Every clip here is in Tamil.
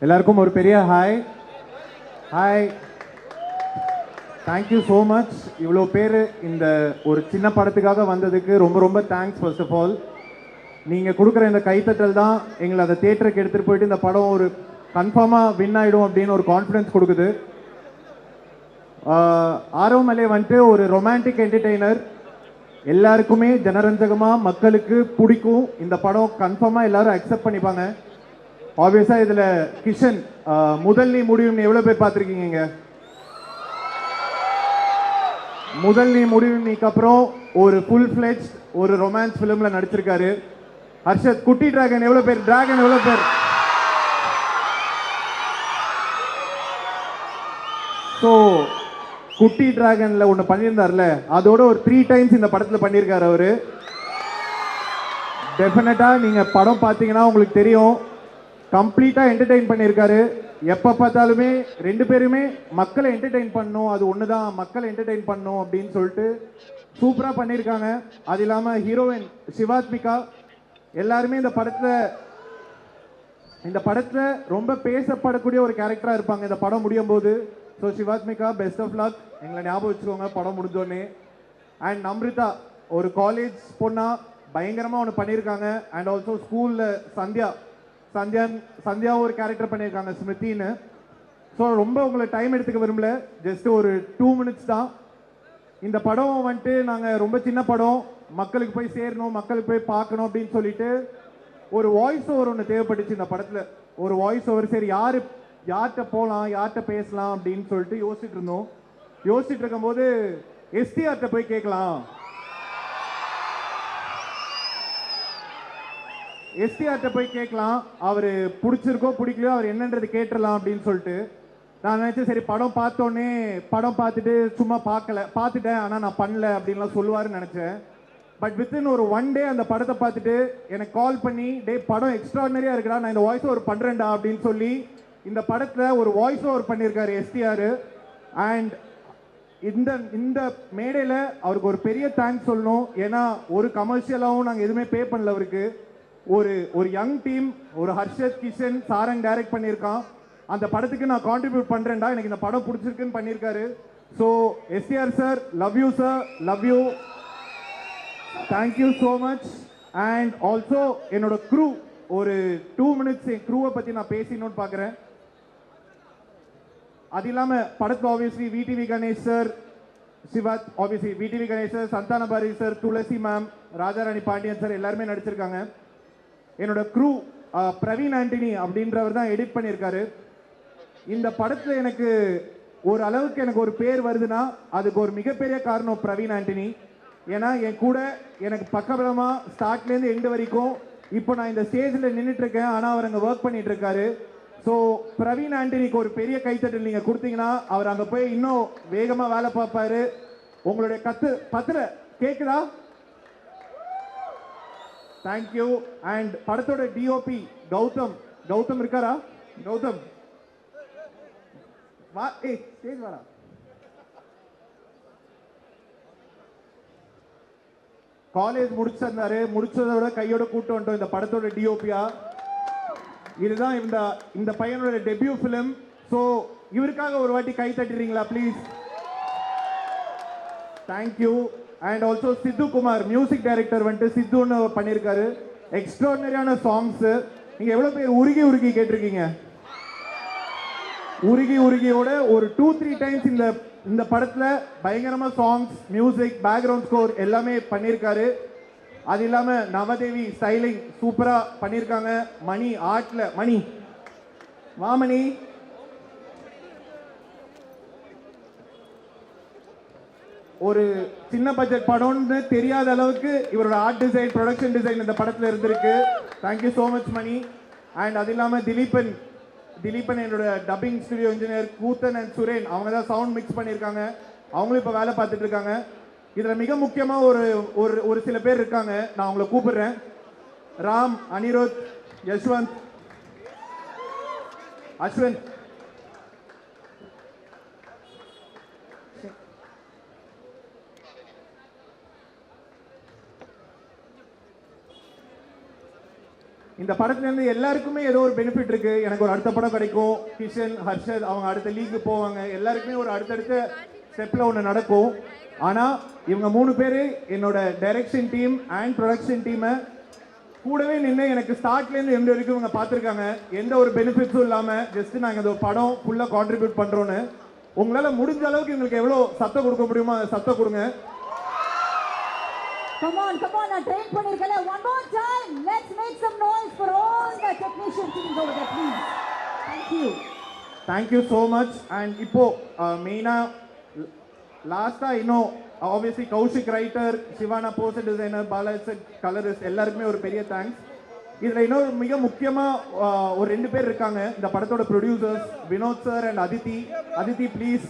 எல்லாருக்கும் ஒரு பெரிய hi. Hi, thank you so much. இவ்வளோ பேர் இந்த ஒரு சின்ன படத்துக்காக வந்ததுக்கு ரொம்ப ரொம்ப தேங்க்ஸ். ஃபர்ஸ்ட் ஆஃப் ஆல், நீங்கள் கொடுக்குற இந்த கைத்தட்டல் தான் எங்களை அந்த தேட்டருக்கு எடுத்துகிட்டு போயிட்டு இந்த படம் ஒரு கன்ஃபார்மாக வின் ஆகிடும் அப்படின்னு ஒரு கான்ஃபிடென்ஸ் கொடுக்குது. ஆரோமலே வந்துட்டு ஒரு ரொமான்டிக் என்டர்டெய்னர், எல்லாருக்குமே ஜனரஞ்சகமாக மக்களுக்கு பிடிக்கும். இந்த படம் கன்ஃபார்மாக எல்லாரும் அக்செப்ட் பண்ணிப்பாங்க. ஆப்வியஸாக இதில் கிஷன் முதல் நீ முடிவுன்னு எவ்வளோ பேர் பார்த்துருக்கீங்க? முதல் நீ முடிவு நீக்கு அப்புறம் ஒரு ஃபுல் ஃப்ளெஜ் ஒரு ரொமான்ஸ் ஃபிலிமில் நடிச்சிருக்காரு. ஹர்ஷத் குட்டி டிராகன் எவ்வளோ பேர்? டிராகன் எவ்வளோ பேர்? ஸோ குட்டி டிராகனில் ஒன்று பண்ணியிருந்தார்ல, அதோட ஒரு 3 டைம்ஸ் இந்த படத்தில் பண்ணியிருக்காரு அவர். டெஃபினட்டாக நீங்கள் படம் பார்த்தீங்கன்னா உங்களுக்கு தெரியும், கம்ப்ளீட்டாக என்டர்டெயின் பண்ணியிருக்காரு. எப்போ பார்த்தாலுமே ரெண்டு பேருமே மக்களை என்டர்டெயின் பண்ணணும், அது ஒன்று தான், மக்களை என்டர்டெயின் பண்ணணும் அப்படின்னு சொல்லிட்டு சூப்பராக பண்ணியிருக்காங்க. அது இல்லாமல் ஹீரோயின் சிவாத்மிகா எல்லாருமே இந்த படத்தில் ரொம்ப பேசப்படக்கூடிய ஒரு கேரக்டராக இருப்பாங்க இந்த படம் முடியும் போது. So Sivathmika, best of luck. எங்களை ஞாபகம் வச்சுக்கோங்க படம் முடிஞ்சோடனே. அண்ட் நம்ரிதா ஒரு காலேஜ் பொண்ணா பயங்கரமாக ஒன்று பண்ணியிருக்காங்க. அண்ட் ஆல்சோ ஸ்கூலில் சந்தியா ஒரு கேரக்டர் பண்ணியிருக்காங்க, ஸ்மிருதின்னு. ஸோ ரொம்ப உங்களை டைம் எடுத்துக்க விரும்பல, ஜஸ்ட் ஒரு 2 மினிட்ஸ் தான். இந்த படம் வந்துட்டு நாங்கள் ரொம்ப சின்ன படம், மக்களுக்கு போய் சேரணும், மக்களுக்கு போய் பார்க்கணும் அப்படின்னு சொல்லிட்டு ஒரு வாய்ஸ் ஓவர் ஒன்று தேவைப்பட்டுச்சு இந்த படத்தில். ஒரு வாய்ஸ் ஓவர், சரி யார்கிட்ட போகலாம், யார்கிட்ட பேசலாம் அப்படின்னு சொல்லிட்டு யோசிச்சுட்டு இருக்கும்போது எஸ்டிஆர்கிட்ட போய் கேட்கலாம், அவர் பிடிச்சிருக்கோ பிடிக்கலையோ அவர் என்னன்றது கேட்டுடலாம் அப்படின்னு சொல்லிட்டு நான் நினச்சேன். சரி படம் பார்த்துட்டு சும்மா பார்த்துட்டேன் ஆனால் நான் பண்ணல அப்படின்லாம் சொல்லுவாருன்னு நினச்சேன். பட் வித்தின் ஒரு 1 டே அந்த படத்தை பார்த்துட்டு எனக்கு கால் பண்ணி, டே படம் எக்ஸ்ட்ராடனரியாக இருக்குடா, நான் இந்த வாய்ஸ் ஓவர் பண்ணுறேன்டா அப்படின்னு சொல்லி இந்த படத்தில் ஒரு வாய்ஸ் ஓவர் பண்ணியிருக்காரு எஸ்டிஆர். அண்ட் இந்த மேடையில் அவருக்கு ஒரு பெரிய தேங்க்ஸ் சொல்லணும். ஏன்னா ஒரு கமர்ஷியலாகவும் நாங்கள் எதுவுமே பே பண்ணல அவருக்கு. ஒரு யங் டீம், ஒரு ஹர்ஷத், கிஷன், சாரங் டைரக்ட் பண்ணியிருக்கான். அந்த படத்துக்கு நான் கான்ட்ரிபியூட் பண்ணுறேன்டா, எனக்கு இந்த படம் பிடிச்சிருக்குன்னு பண்ணியிருக்காரு. So STR sir, love you sir, love you, thank you so much. And also என்னோட க்ரூ, ஒரு 2 மினிட்ஸ் என் க்ரூவை பற்றி நான் பேசினோன்னு பார்க்குறேன். அது இல்லாமல் படத்தில் obviously VTV Ganesh sir, VTV Ganesh sir, Santhana Bharathi sir, Thulasi ma'am, Rajarani Pandian sir எல்லாருமே நடிச்சிருக்காங்க. என்னோட க்ரூ பிரவீன் ஆண்டனி அப்படின்றவர் தான் எடிட் பண்ணியிருக்காரு. இந்த படத்தில் எனக்கு ஒரு அளவுக்கு எனக்கு ஒரு பேர் வருதுன்னா அதுக்கு ஒரு மிகப்பெரிய காரணம் பிரவீன் ஆண்டனி. ஏன்னா என் கூட எனக்கு பக்கபலமாக ஸ்டார்ட்லேருந்து எண்டு வரைக்கும் இப்போ நான் இந்த ஸ்டேஜில் நின்றுட்டு இருக்கேன், ஆனால் அவர் அங்கே ஒர்க் பண்ணிட்டு இருக்காரு. ஸோ பிரவீன் ஆண்டனிக்கு ஒரு பெரிய கைத்தட்டல் நீங்கள் கொடுத்தீங்கன்னா அவர் அங்கே போய் இன்னும் வேகமாக வேலை பார்ப்பாரு. உங்களுடைய பத்திர கேட்குதா? தேங்க்யூ. அண்ட் படத்தோட டிஓபி கௌதம் இருக்காரா? கௌதம் வா, ஸ்டேஜ் வாடா. காலேஜ் முடிச்சிருந்தாரு, முடிச்சதோட கையோட கூட்டு வந்துட்டோம் இந்த படத்தோட டிஓபியா. இதுதான் இந்த பையனோட டெபியூ ஃபிலிம். ஸோ இவருக்காக ஒரு வாட்டி கை தட்டுறீங்களா please? Thank you. And also Siddhu Kumar music director வந்துட்டு சித்துன்னு பண்ணியிருக்காரு. எக்ஸ்ட்ராடனரியான சாங்ஸ். நீங்கள் எவ்வளோ பேர் உருகி கேட்டிருக்கீங்க? உருகியோட ஒரு 2-3 டைம்ஸ் இந்த படத்தில் பயங்கரமாக சாங்ஸ், மியூசிக், பேக்ரவுண்ட் ஸ்கோர் எல்லாமே பண்ணியிருக்காரு. அது இல்லாமல் நவதேவி ஸ்டைலிங் சூப்பராக பண்ணியிருக்காங்க. மணி ஆர்ட்டில், மணி வாமணி, ஒரு சின்ன பட்ஜெட் படம்னு தெரியாத அளவுக்கு இவரோட ஆர்ட் டிசைன், ப்ரொடக்ஷன் டிசைன் இந்த படத்தில் இருந்திருக்கு. Thank you so much Mani. And அது இல்லாமல் திலீபன் என்னோட dubbing studio engineer, Koothan and Suren அவங்க தான் சவுண்ட் மிக்ஸ் பண்ணியிருக்காங்க. அவங்களும் இப்போ வேலை பார்த்துட்டு இருக்காங்க. இதில் மிக முக்கியமாக ஒரு சில பேர் இருக்காங்க, நான் அவங்கள கூப்பிடுறேன். ராம், அனிருத், யஷ்வந்த், அஸ்வந்த். இந்த படத்துலேருந்து எல்லாருக்குமே ஏதோ ஒரு பெனிஃபிட் இருக்கு. எனக்கு ஒரு அடுத்த படம் கிடைக்கும், கிஷன் ஹர்ஷத் அவங்க அடுத்த லீக்கு போவாங்க, எல்லாருக்குமே ஒரு அடுத்தடுத்த ஸ்டெப்பில் ஒன்று நடக்கும். ஆனால் இவங்க 3 பேர் என்னோட டைரக்ஷன் டீம் அண்ட் ப்ரொடக்ஷன் டீமை கூடவே நின்று எனக்கு ஸ்டார்ட்லேருந்து எந்த வரைக்கும் இவங்க பார்த்துருக்காங்க. எந்த ஒரு பெனிஃபிட்ஸும் இல்லாமல் ஜஸ்ட் நாங்கள் இந்த படம் ஃபுல்லாக கான்ட்ரிபியூட் பண்ணுறோன்னு. உங்களால் முடிஞ்ச அளவுக்கு எங்களுக்கு எவ்வளோ சத்தம் கொடுக்க முடியுமோ அதை சத்தம் கொடுங்க. Come on, நான் train பண்ணிருக்கல. One more time. Let's make some noise for all the technician teams over there, please. Thank you. Thank you so much. And இப்போ மெயினா லாஸ்டா இன்னும் obviously Kaushik writer, Sivana poster designer, Balaji colourist எல்லாருக்குமே ஒரு பெரிய தேங்க்ஸ். இதில் இன்னொரு மிக முக்கியமாக ஒரு 2 பேர் இருக்காங்க இந்த படத்தோட producers, Vinod sir and Aditi. Aditi please.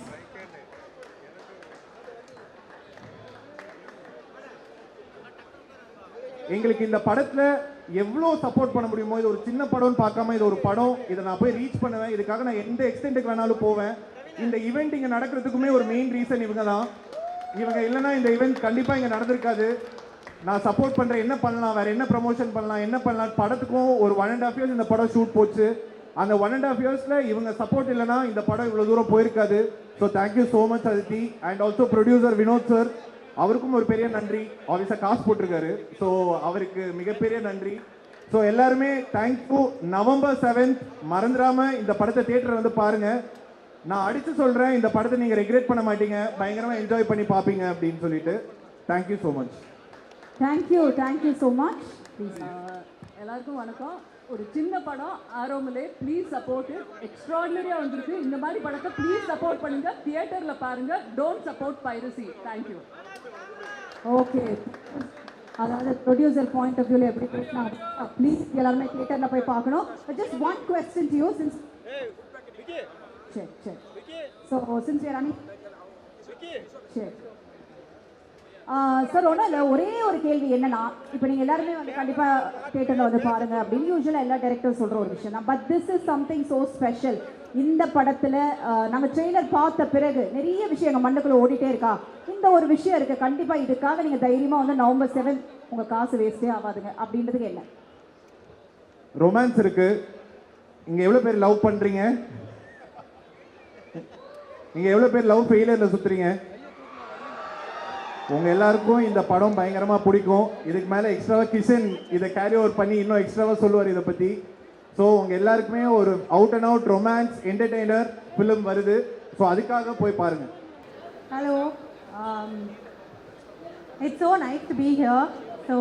எங்களுக்கு இந்த படத்தில் எவ்வளோ சப்போர்ட் பண்ண முடியுமோ, இது ஒரு சின்ன படம்னு பார்க்காம இது ஒரு படம், இதை நான் போய் ரீச் பண்ணுவேன், இதுக்காக நான் எந்த எக்ஸ்டென்ட்டுக்கு வேணாலும் போவேன். இந்த ஈவெண்ட் இங்கே நடக்கிறதுக்குமே ஒரு மெயின் ரீசன் இவங்க தான். இவங்க இல்லைன்னா இந்த ஈவெண்ட் கண்டிப்பாக இங்கே நடந்திருக்காது. நான் சப்போர்ட் பண்ணுறேன், என்ன பண்ணலாம், வேறு என்ன ப்ரமோஷன் பண்ணலாம், என்ன பண்ணலாம். படத்துக்கும் ஒரு 1.5 years இந்த படம் ஷூட் போச்சு. அந்த 1.5 yearsல இவங்க சப்போர்ட் இல்லைன்னா இந்த படம் இவ்வளோ தூரம் போயிருக்காது. So thank you so much Aditi. And also producer Vinoth sir, அவருக்கும் ஒரு பெரிய நன்றி. ஆஃபீஸாக காசு போட்டிருக்காரு, ஸோ அவருக்கு மிகப்பெரிய நன்றி. ஸோ எல்லாருமே தேங்க்யூ. November 7th மறந்துடாம இந்த படத்தை தியேட்டர் வந்து பாருங்க. நான் அடித்து சொல்கிறேன், இந்த படத்தை நீங்கள் ரெக்ரெட் பண்ண மாட்டீங்க, பயங்கரமாக என்ஜாய் பண்ணி பார்ப்பீங்க அப்படின்னு சொல்லிட்டு. Thank you so much. Thank you so much. எல்லாருக்கும் வணக்கம். ஒரு சின்ன படம் ஆரோமலே, ப்ளீஸ் சப்போர்ட். எக்ஸ்ட்ராடினரியாக வந்திருக்கு. இந்த மாதிரி படத்தை ப்ளீஸ் சப்போர்ட் பண்ணுங்க, தியேட்டரில் பாருங்க. Don't support piracy. Thank you. Okay, அதாவது ப்ரொடியூசர் பாயிண்ட் ஆஃப் வியூவில் எப்படி பேசினா ப்ளீஸ் எல்லாருமே தியேட்டரில் போய் பார்க்கணும். Just one question to you since சரி ஸோ சின்ஸ் யூ ரன்னிங் சரி சார் ஒன்றும் இல்லை, ஒரே ஒரு கேள்வி என்னன்னா, இப்போ நீங்கள் எல்லாருமே வந்து கண்டிப்பாக தியேட்டரில் வந்து பாருங்கள் அப்படின்னு யூஸ்வலாக எல்லா டேரக்டர்ஸ் சொல்கிற ஒரு விஷயம் தான். But this is something so special. இந்த படத்தில் நாங்கள் ட்ரெய்லர் பார்த்த பிறகு நிறைய விஷயம் எங்கள் மண்ணுக்குள்ளே ஓடிட்டே இருக்கா. இந்த ஒரு விஷயம் இருக்குது, கண்டிப்பாக இதுக்காக நீங்கள் தைரியமாக வந்து November 7 உங்கள் காசு வேஸ்ட்டே ஆகாதுங்க அப்படின்றதுக்கு என்ன ரொமான்ஸ் இருக்கு. இங்கே எவ்வளோ பேர் லவ் பண்ணுறீங்க? நீங்கள் எவ்வளோ பேர் லவ் ஃபெயிலியரில் சுற்றுறீங்க? உங்கள் எல்லாருக்கும் இந்த படம் பயங்கரமாக பிடிக்கும். இதுக்கு மேலே எக்ஸ்ட்ராவாக கிஷன் இதை கேரி ஓவர் பண்ணி இன்னும் எக்ஸ்ட்ராவாக சொல்லுவார் இதை பற்றி. ஸோ உங்கள் எல்லாருக்குமே ஒரு out and out romance entertainer film வருது. ஸோ அதுக்காக போய் பாருங்கள். Hello, it's so nice to be here. So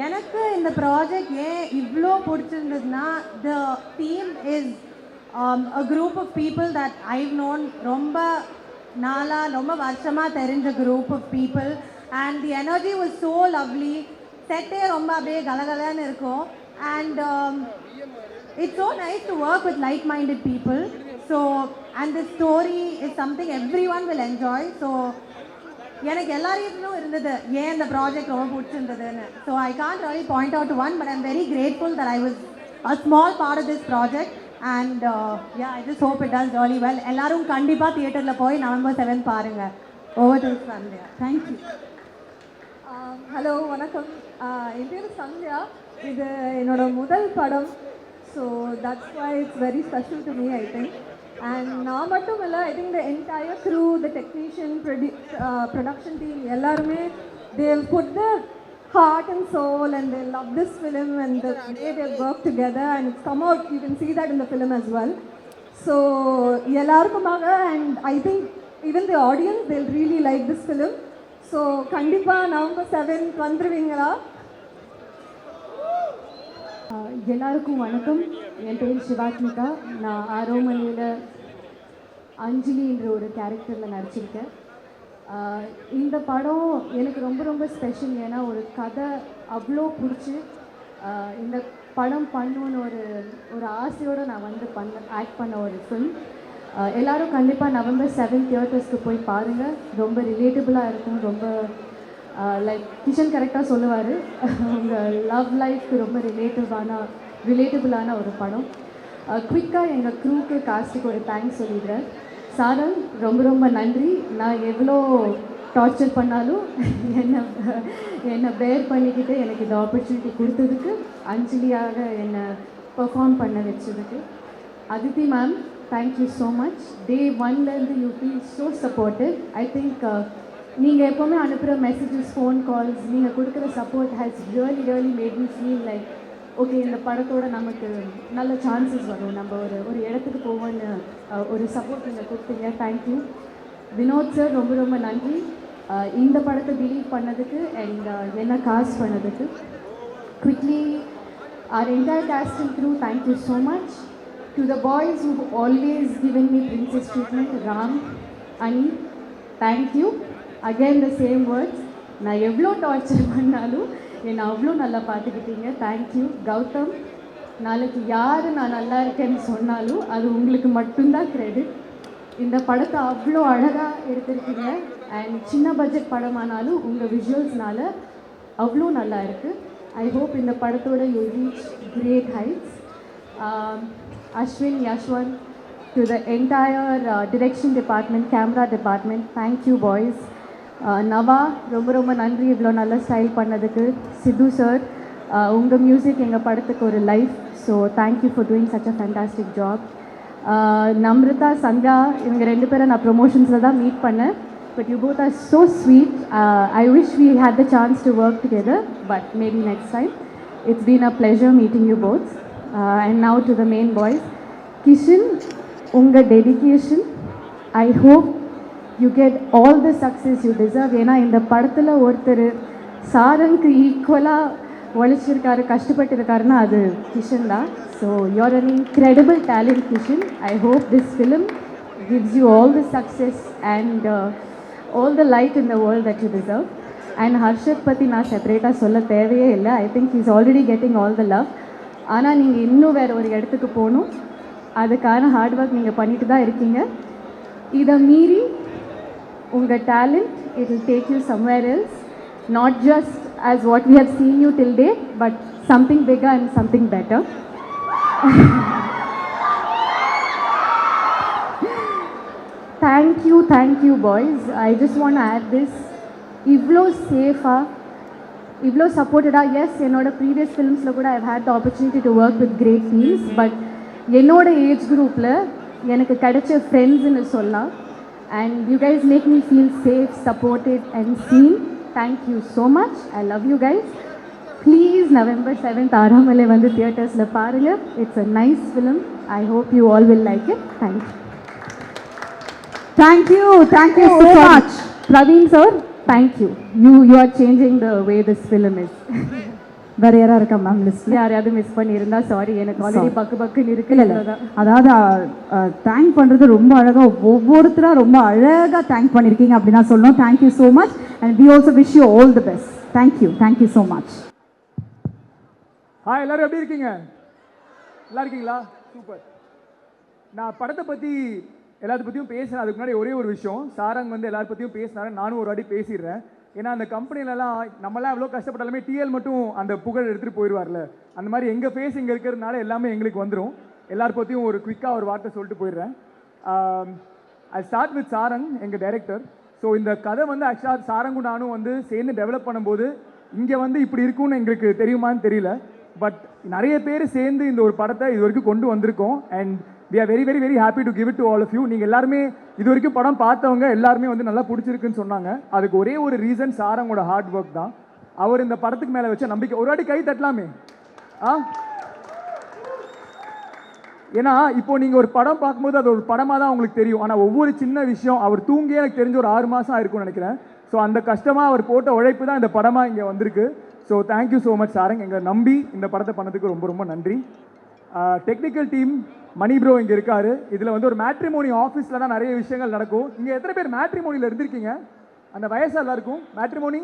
எனக்கு இந்த ப்ராஜெக்ட் ஏன் இவ்வளோ பிடிச்சிருந்ததுன்னா, the theme is a group of people that I've known ரொம்ப ரொம்ப வருஷமாக தெரிஞ்ச group of people, and the energy was so lovely. செட்டே ரொம்ப அப்படியே கலகலன்னு இருக்கும். And it's so nice to work with like-minded people. So, and the story is something everyone will enjoy. So, எனக்கு எல்லாரையும் இருந்தது ஏன் இந்த ப்ராஜெக்ட் ரொம்ப பிடிச்சிருந்ததுன்னு. So I can't really point out one, but I'm very grateful that I was a small part of this project. And yeah, I just hope it does really well. எல்லாரும் கண்டிப்பாக தியேட்டரில் போய் November 7 பாருங்கள். Over to Sandhya. Thank you. Hello, வணக்கம். என் பேர் சந்தியா. இது என்னோட முதல் படம். So that's why it's very special to me, I think. And நான் மட்டும் இல்லை, I think the entire crew, the technician, production team எல்லாருமே they have put their heart and soul and they love this film and the way they work together and it's come out, you can see that in the film as well. So எல்லாருக்குமாக, and I think even the audience, they'll really like this film. So கண்டிப்பாக November 7 வந்துருவீங்களா? எல்லாருக்கும் வணக்கம். என் பேர் சிவாத்மிகா. நான் ஆரோமலையில் அஞ்சலின்ற ஒரு கேரக்டரில் நடிச்சிருக்கேன். இந்த படம் எனக்கு ரொம்ப ரொம்ப ஸ்பெஷல். ஏன்னா ஒரு கதை அவ்வளோ பிடிச்சி இந்த படம் பண்ணணுன்னு ஒரு ஆசையோடு நான் வந்து ஆக்ட் பண்ண ஒரு ஃபில்ம். எல்லோரும் கண்டிப்பாக November 7 தியேட்டர்ஸ்க்கு போய் பாருங்கள். ரொம்ப ரிலேட்டபுளாக இருக்கும். ரொம்ப லைக் கிஷன் கரெக்டாக சொல்லுவார், உங்கள் லவ் லைஃப்க்கு ரொம்ப ரிலேட்டபுளான ஒரு படம். குவிக்காக எங்கள் க்ரூக்கு காஸ்ட்டுக்கு ஒரு தேங்க்ஸ் சொல்லிடுறேன். சாரன், ரொம்ப ரொம்ப நன்றி. நான் எவ்வளோ டார்ச்சர் பண்ணாலும் என்னை பேர் பண்ணிக்கிட்டு எனக்கு இந்த ஆப்பர்ச்சுனிட்டி கொடுத்ததுக்கு, அஞ்சலியாக என்னை பெர்ஃபார்ம் பண்ண வச்சதுக்கு. Adithi ma'am, thank you so much. Day ஒன்லேருந்து you feel so supportive. I think நீங்கள் எப்போவுமே அனுப்புகிற மெசேஜஸ், ஃபோன் கால்ஸ், நீங்கள் கொடுக்குற support has really made me feel like okay, இந்த படத்தோட நமக்கு நல்ல சான்சஸ் வரும், நம்ம ஒரு இடத்துக்கு போவோன்னு ஒரு சப்போர்ட் நீங்கள் கொடுத்தீங்க. தேங்க்யூ. வினோத் சார், ரொம்ப ரொம்ப நன்றி இந்த படத்தை பிலீவ் பண்ணதுக்கு அண்ட் என்ன காஸ்ட் பண்ணதுக்கு. Quickly, our entire cast and crew, thank you so much. To the boys who've always given me princess treatment, Ram, Ani, thank you. Again the same words. நான் எவ்வளோ டார்ச்சர் பண்ணாலும் என்னை அவ்வளோ நல்லா பார்த்துக்கிட்டீங்க. தேங்க்யூ. கௌதம், நாளைக்கு யார் நான் நல்லா இருக்கேன்னு சொன்னாலும் அது உங்களுக்கு மட்டும்தான் க்ரெடிட். இந்த படத்தை அவ்வளோ அழகாக எடுத்திருக்கீங்க அண்ட் சின்ன பட்ஜெட் படமானாலும் உங்கள் விஷுவல்ஸ்னால அவ்வளோ நல்லா இருக்குது. I hope in the படத்தோட you reach great heights. Ashwin, Yashwant, to the entire direction department, camera department, thank you boys. Nava, ரொம்ப ரொம்ப நன்றி இவ்வளோ நல்ல ஸ்டைல் பண்ணதுக்கு. சித்து சார், உங்கள் மியூசிக் எங்கள் படத்துக்கு ஒரு life, so thank you for doing such a fantastic job. Namritha, Sandhya, இவங்க ரெண்டு பேரை நான் ப்ரொமோஷன்ஸில் தான் மீட் பண்ணேன். But you both are so sweet. I wish we had the chance to work together, but maybe next time. It's been a pleasure meeting you both. And now to the main boys. Kishan, unga dedication, I hope you get all the success you deserve. ஏன்னா இந்த படத்தில் ஒருத்தர் சாரங்க்கு ஈக்குவலாக உழைச்சிருக்காரு, கஷ்டப்பட்டிருக்காருன்னா அது கிஷன் தான். So you're an incredible talent, Kishan. I hope this film gives you all the success and all the light in the world that you deserve. And Harshit பற்றி நான் செப்பரேட்டாக சொல்ல தேவையே இல்லை. I think he's already getting all the love. ஆனால் நீங்கள் இன்னும் வேறு ஒரு இடத்துக்கு போகணும், அதுக்கான ஹார்ட் ஒர்க் நீங்கள் பண்ணிட்டு தான் இருக்கீங்க. இதை மீறி உங்கள் talent, it will take you somewhere else, not just as what we have seen you till date, but something bigger and something better. Thank you boys. I just want to add this. இவ்வளோ சேஃபாக, இவ்வளோ சப்போர்ட்டடாக, எஸ் என்னோட ப்ரீவியஸ் ஃபிலிம்ஸில் கூட I've had the opportunity to work with great teams, but என்னோட ஏஜ் குரூப்பில் எனக்கு கிடைச்ச ஃப்ரெண்ட்ஸ்ன்னு சொல்லலாம். And you guys make me feel safe, supported and seen. Thank you so much. I love you guys. Please November 7th ஆறாமலை வந்து தியேட்டர்ஸில் பாருங்கள். It's a nice film. I hope you all will like it. Thank you so much. Praveen sir, thank you. You are changing the way this film is. வேற யாரா இருக்கா மேம் லிஸ்ட்? யாரையாவது மிஸ் பண்ணியிருந்தா சாரி, எனக்கு ஆல்ரெடி பக்குன்னு இருக்கு. அதாவது தேங்க் பண்ணுறது ரொம்ப அழகாக, ஒவ்வொருத்தராக ரொம்ப அழகாக தேங்க் பண்ணியிருக்கீங்க அப்படி நான் சொல்லணும். Thank you so much and we also wish you all the best. Thank you so much. Hi, எல்லாரும் எப்படி இருக்கீங்க? நல்லா இருக்கீங்களா? சூப்பர். நான் படத்தை பற்றி எல்லாத்த பற்றியும் பேசுகிறேன். அதுக்கு முன்னாடி ஒரே ஒரு விஷயம், சாரங் வந்து எல்லார பற்றியும் பேசினாரு, நானும் ஒரு வாட்டி பேசிடுறேன். ஏன்னா அந்த கம்பெனிலலாம் நம்மளாம் எவ்வளோ கஷ்டப்பட்டாலுமே டிஎல் மட்டும் அந்த புகழ் எடுத்துகிட்டு போயிடுவார்ல, அந்த மாதிரி எங்கள் ஃபேஸ் இங்கே இருக்கிறதுனால எல்லாமே எங்களுக்கு வந்துடும். எல்லார பற்றியும் ஒரு குவிக்காக ஒரு வார்த்தை சொல்லிட்டு போயிடுறேன். ஐ ஸ்டார்ட் வித் சாரங், எங்கள் டைரக்டர். ஸோ இந்த கதை வந்து ஆக்சுவலாக சாரங்கும் நானும் வந்து சேர்ந்து டெவலப் பண்ணும்போது இங்கே வந்து இப்படி இருக்கும்னு எங்களுக்கு தெரியுமான்னு தெரியல. பட் நிறைய பேர் சேர்ந்து இந்த ஒரு படத்தை இது வரைக்கும் கொண்டு வந்திருக்கோம். And we are very happy to give it to all of you. நீங்கள் எல்லாருமே இது வரைக்கும் படம் பார்த்தவங்க எல்லாருமே வந்து நல்லா பிடிச்சிருக்குன்னு சொன்னாங்க. அதுக்கு ஒரே ஒரு ரீசன் சாரங்கோட ஹார்ட் ஒர்க் தான். அவர் இந்த படத்துக்கு மேலே வச்ச நம்பிக்கை. ஒரு வாட்டி கை தட்டலாமே. ஏன்னா இப்போ நீங்கள் ஒரு படம் பார்க்கும்போது அது ஒரு படமாக தான் உங்களுக்கு தெரியும். ஆனால் ஒவ்வொரு சின்ன விஷயம் அவர் தூங்கியே எனக்கு தெரிஞ்ச ஒரு 6 மாதம் ஆயிருக்கும்னு நினைக்கிறேன். ஸோ அந்த கஷ்டமாக அவர் போட்ட உழைப்பு தான் இந்த படமாக இங்கே வந்திருக்கு. So thank you so much Sarang. எங்களை நம்பி இந்த படத்தை பண்ணதுக்கு ரொம்ப நன்றி. டெக்னிக்கல் டீம் மணி ப்ரோ இங்கே இருக்காரு. இதில் வந்து ஒரு மேட்ரிமோனி ஆஃபீஸில் தான் நிறைய விஷயங்கள் நடக்கும். இங்கே எத்தனை பேர் மேட்ரிமோனியில் இருந்திருக்கீங்க? அந்த வயசாக எல்லாருக்கும் மேட்ரிமோனி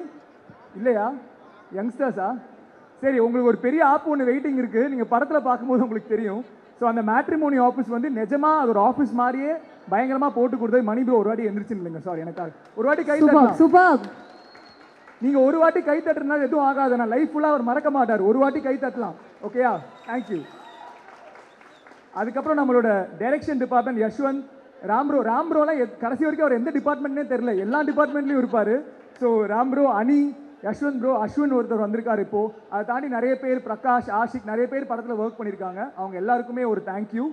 இல்லையா? யங்ஸ்டர்ஸா? சரி, உங்களுக்கு ஒரு பெரிய ஆப் ஒன்று வெயிட்டிங் இருக்குது. நீங்கள் படத்தில் பார்க்கும்போது உங்களுக்கு தெரியும். ஸோ அந்த மேட்ரிமோனி ஆஃபீஸ் வந்து நிஜமாக அது ஒரு ஆஃபீஸ் மாதிரியே பயங்கரமாக போட்டு கொடுத்தது மணி ப்ரோ ஒரு வாட்டி எந்திரிச்சு இல்லைங்க. சாரி, எனக்காக ஒரு வாட்டி கை தட்டலாம். சூப்பர். நீங்கள் ஒரு வாட்டி கை தட்டுறதுனால எதுவும் ஆகாது. நான் லைஃப் ஃபுல்லாக அவர் மறக்க மாட்டார். ஒரு வாட்டி கை தட்டலாம். ஓகேயா? தேங்க்யூ. அதுக்கப்புறம் நம்மளோட டைரக்ஷன் டிபார்ட்மெண்ட் யஷ்வந்த், ராம்ப்ரோலாம் கடைசி வரைக்கும் அவர் எந்த டிபார்ட்மெண்ட்னே தெரியல, எல்லா டிபார்ட்மெண்ட்லேயும் இருப்பார். ஸோ ராம்ப்ரோ, அனி, யஷ்வந்த் ப்ரோ, அஸ்வின் ஒருத்தர் வந்திருக்காரு இப்போது. அதை தாண்டி நிறைய பேர், பிரகாஷ், ஆஷிக், நிறைய பேர் படத்தில் ஒர்க் பண்ணியிருக்காங்க. அவங்க எல்லாருக்குமே ஒரு தேங்க்யூ.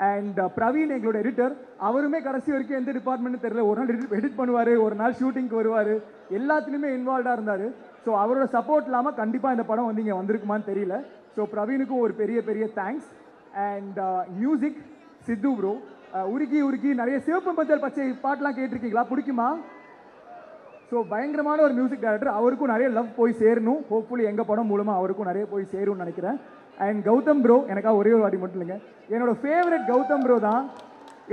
அண்ட் பிரவீன் எங்களோட எடிட்டர், அவருமே கடைசி வரைக்கும் எந்த டிபார்ட்மெண்ட்னு தெரியல, ஒரு நாள் எடிட் பண்ணுவார், ஒரு நாள் ஷூட்டிங்க்கு வருவார், எல்லாத்துலேயுமே இன்வால்வ்டாக இருந்தார். ஸோ அவரோட சப்போர்ட் இல்லாமல் கண்டிப்பாக இந்த படம் வந்து இங்கே வந்திருக்குமான்னு தெரியல. ஸோ பிரவீனுக்கும் ஒரு பெரிய பெரிய thanks. And music Sidhu bro, உருக்கி உருக்கி நிறைய சிவப்பு மஞ்சள் பச்சை பாட்டெலாம் கேட்டிருக்கீங்களா? பிடிக்குமா? ஸோ பயங்கரமான ஒரு மியூசிக் டைரக்டர், அவருக்கும் நிறைய லவ் போய் சேரணும். ஹோப்ஃபுல்லி எங்கள் படம் மூலமாக அவருக்கும் நிறைய போய் சேரும்னு நினைக்கிறேன். அண்ட் கௌதம் ப்ரோ, எனக்காக ஒரே ஒரு வாட்டி மட்டும் இல்லைங்க, என்னோட ஃபேவரட் கௌதம் ப்ரோ தான்.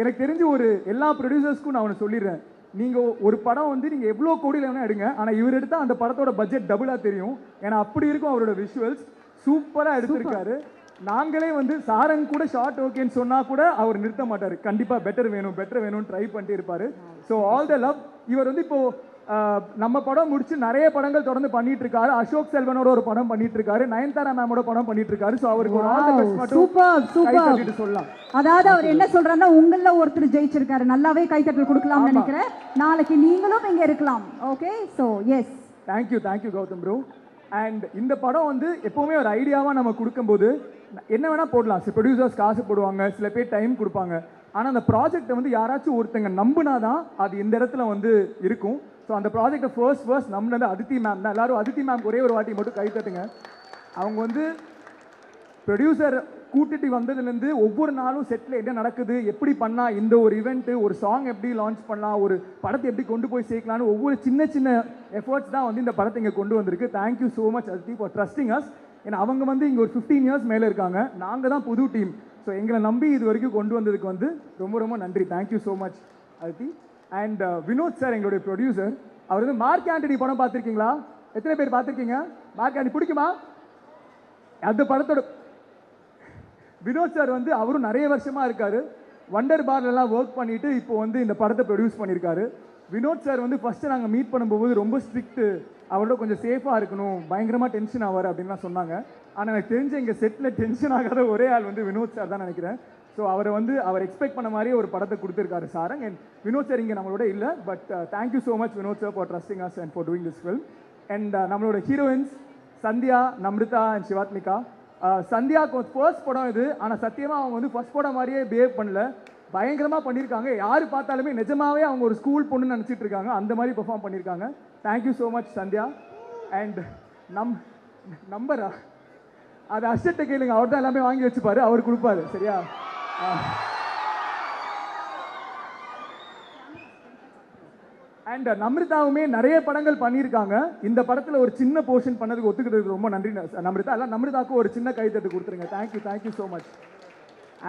எனக்கு தெரிஞ்சு ஒரு எல்லா ப்ரொடியூசர்ஸ்க்கும் நான் ஒன்று சொல்லிடுறேன், நீங்கள் ஒரு படம் வந்து நீங்கள் எவ்வளோ கோடியில் வேணால் எடுங்க, ஆனால் இவர் எடுத்தால் அந்த படத்தோட பட்ஜெட் டபுளாக தெரியும். ஏன்னா அப்படி இருக்கும் அவரோட விஷுவல்ஸ், சூப்பராக எடுத்திருக்காரு. நாங்களே வந்து சாரங் கூட ஷார்ட் ஓகேன்னு சொன்னால் கூட அவர் நிறுத்த மாட்டார், கண்டிப்பாக பெட்டர் வேணும்னு ட்ரை பண்ணிட்டு இருப்பார். So all the love. இவர் வந்து இப்போது நம்ம படம் முடிச்சு நிறைய படங்கள் தொடர்ந்து பண்ணிட்டு இருக்காரு. அசோக் செல்வனோட ஒரு படம் பண்ணிட்டு இருக்காரு, நயன்தாரா மேமோட படம் பண்ணிட்டு இருக்காரு. ஸோ அவருக்கு ஒரு ஆல் தி பெஸ்ட் மட்டும் சொல்லலாம். அதாவது அவர் என்ன சொல்றாருன்னா, உங்கள ஒருத்தர் ஜெயிச்சிருக்காரு, நல்லாவே கைத்தட்டல் கொடுக்கலாம்னு நினைக்கிறேன். நாளைக்கு நீங்களும் இங்க இருக்கலாம். Okay, so yes, thank you Gautham bro. And இந்த படம் வந்து எப்போவுமே ஒரு ஐடியாவாக நம்ம கொடுக்கும்போது என்ன வேணால் போடலாம். சில ப்ரொடியூசர்ஸ் காசு போடுவாங்க, சில பேர் டைம் கொடுப்பாங்க. ஆனால் அந்த ப்ராஜெக்டை வந்து யாராச்சும் ஒருத்தங்க நம்பினா தான் அது இந்த இடத்துல வந்து இருக்கும். ஸோ அந்த ப்ராஜெக்டை ஃபர்ஸ்ட் நம்மளது அதித்தி மேம் தான். எல்லாரும் அதித்தி மேம் ஒரே ஒரு வாட்டி மட்டும் கை தட்டுங்க. அவங்க வந்து ப்ரொடியூசர் கூட்டிட்டு வந்ததுலேருந்து ஒவ்வொரு நாளும் செட்டில் என்ன நடக்குது, எப்படி பண்ணால் இந்த ஒரு இவெண்ட்டு, ஒரு சாங் எப்படி லான்ச் பண்ணலாம், ஒரு படத்தை எப்படி கொண்டு போய் சேர்க்கலான்னு ஒவ்வொரு சின்ன எஃபர்ட்ஸ் தான் வந்து இந்த படத்தை இங்கே கொண்டு வந்திருக்கு. Thank you so much Aditi for trusting as. ஏன்னா அவங்க வந்து இங்கே ஒரு 15 இயர்ஸ் மேலே இருக்காங்க, நாங்கள் தான் புது டீம். ஸோ எங்களை நம்பி இது வரைக்கும் கொண்டு வந்ததுக்கு வந்து ரொம்ப நன்றி. Thank you so much Aditi. And Vinod sir, எங்களுடைய ப்ரொடியூசர், அவர் வந்து மார்க் ஆண்டனி படம் பார்த்துருக்கீங்களா? எத்தனை பேர் பார்த்துருக்கீங்க? மார்க் ஆண்டனி பிடிக்குமா? அந்த படத்தோட வினோத் சார் வந்து அவரும் நிறைய வருஷமாக இருக்கார், வண்டர் பார்லெலாம் ஒர்க் பண்ணிவிட்டு இப்போ வந்து இந்த படத்தை ப்ரொடியூஸ் பண்ணியிருக்காரு. வினோத் சார் வந்து ஃபஸ்ட்டு நாங்கள் மீட் பண்ணும்போது ரொம்ப ஸ்ட்ரிக்ட்டு, அவரோட கொஞ்சம் சேஃபாக இருக்கணும், பயங்கரமாக டென்ஷன் ஆவார் அப்படின்லாம் சொன்னாங்க. ஆனால் எனக்கு தெரிஞ்ச எங்கள் செட்டில் டென்ஷன் ஆகாத ஒரே ஆள் வந்து வினோத் சார் தான் நினைக்கிறேன். ஸோ அவர் எக்ஸ்பெக்ட் பண்ண மாதிரியே ஒரு படத்தை கொடுத்துருக்காரு சாரங். அண்ட் வினோத் சார் இங்கே நம்மளோட இல்லை, but thank you so much Vinoth sir for trusting us and for doing this film. And நம்மளோட ஹீரோயின்ஸ் சந்தியா, நம்ரிதா அண்ட் சிவாத்மிகா. சந்தியாவுக்கு ஃபர்ஸ்ட் படம் இது, ஆனால் சத்தியமாக அவங்க வந்து ஃபர்ஸ்ட் படம் மாதிரியே பிஹேவ் பண்ணல, பயங்கரமாக பண்ணியிருக்காங்க. யார் பார்த்தாலுமே நிஜமாவே அவங்க ஒரு ஸ்கூல் பொண்ணுன்னு நினச்சிட்டு இருக்காங்க, அந்த மாதிரி பெர்ஃபார்ம் பண்ணியிருக்காங்க. Thank you so much Sandhya. And நம்பரா அது அஷ்டத்தை கேளுங்க, அவர் தான் எல்லாமே வாங்கி வச்சுப்பாரு, அவர் கொடுப்பாரு, சரியா? அண்ட் நம்ரிதாவுமே நிறைய படங்கள் பண்ணியிருக்காங்க. இந்த படத்தில் ஒரு சின்ன போர்ஷன் பண்ணதுக்கு ஒத்துக்கிறதுக்கு ரொம்ப நன்றி நம்ரிதா. எல்லாம் நம்ரிதாவுக்கு ஒரு சின்ன கைத்தட்டு கொடுத்துருங்க. Thank you so much.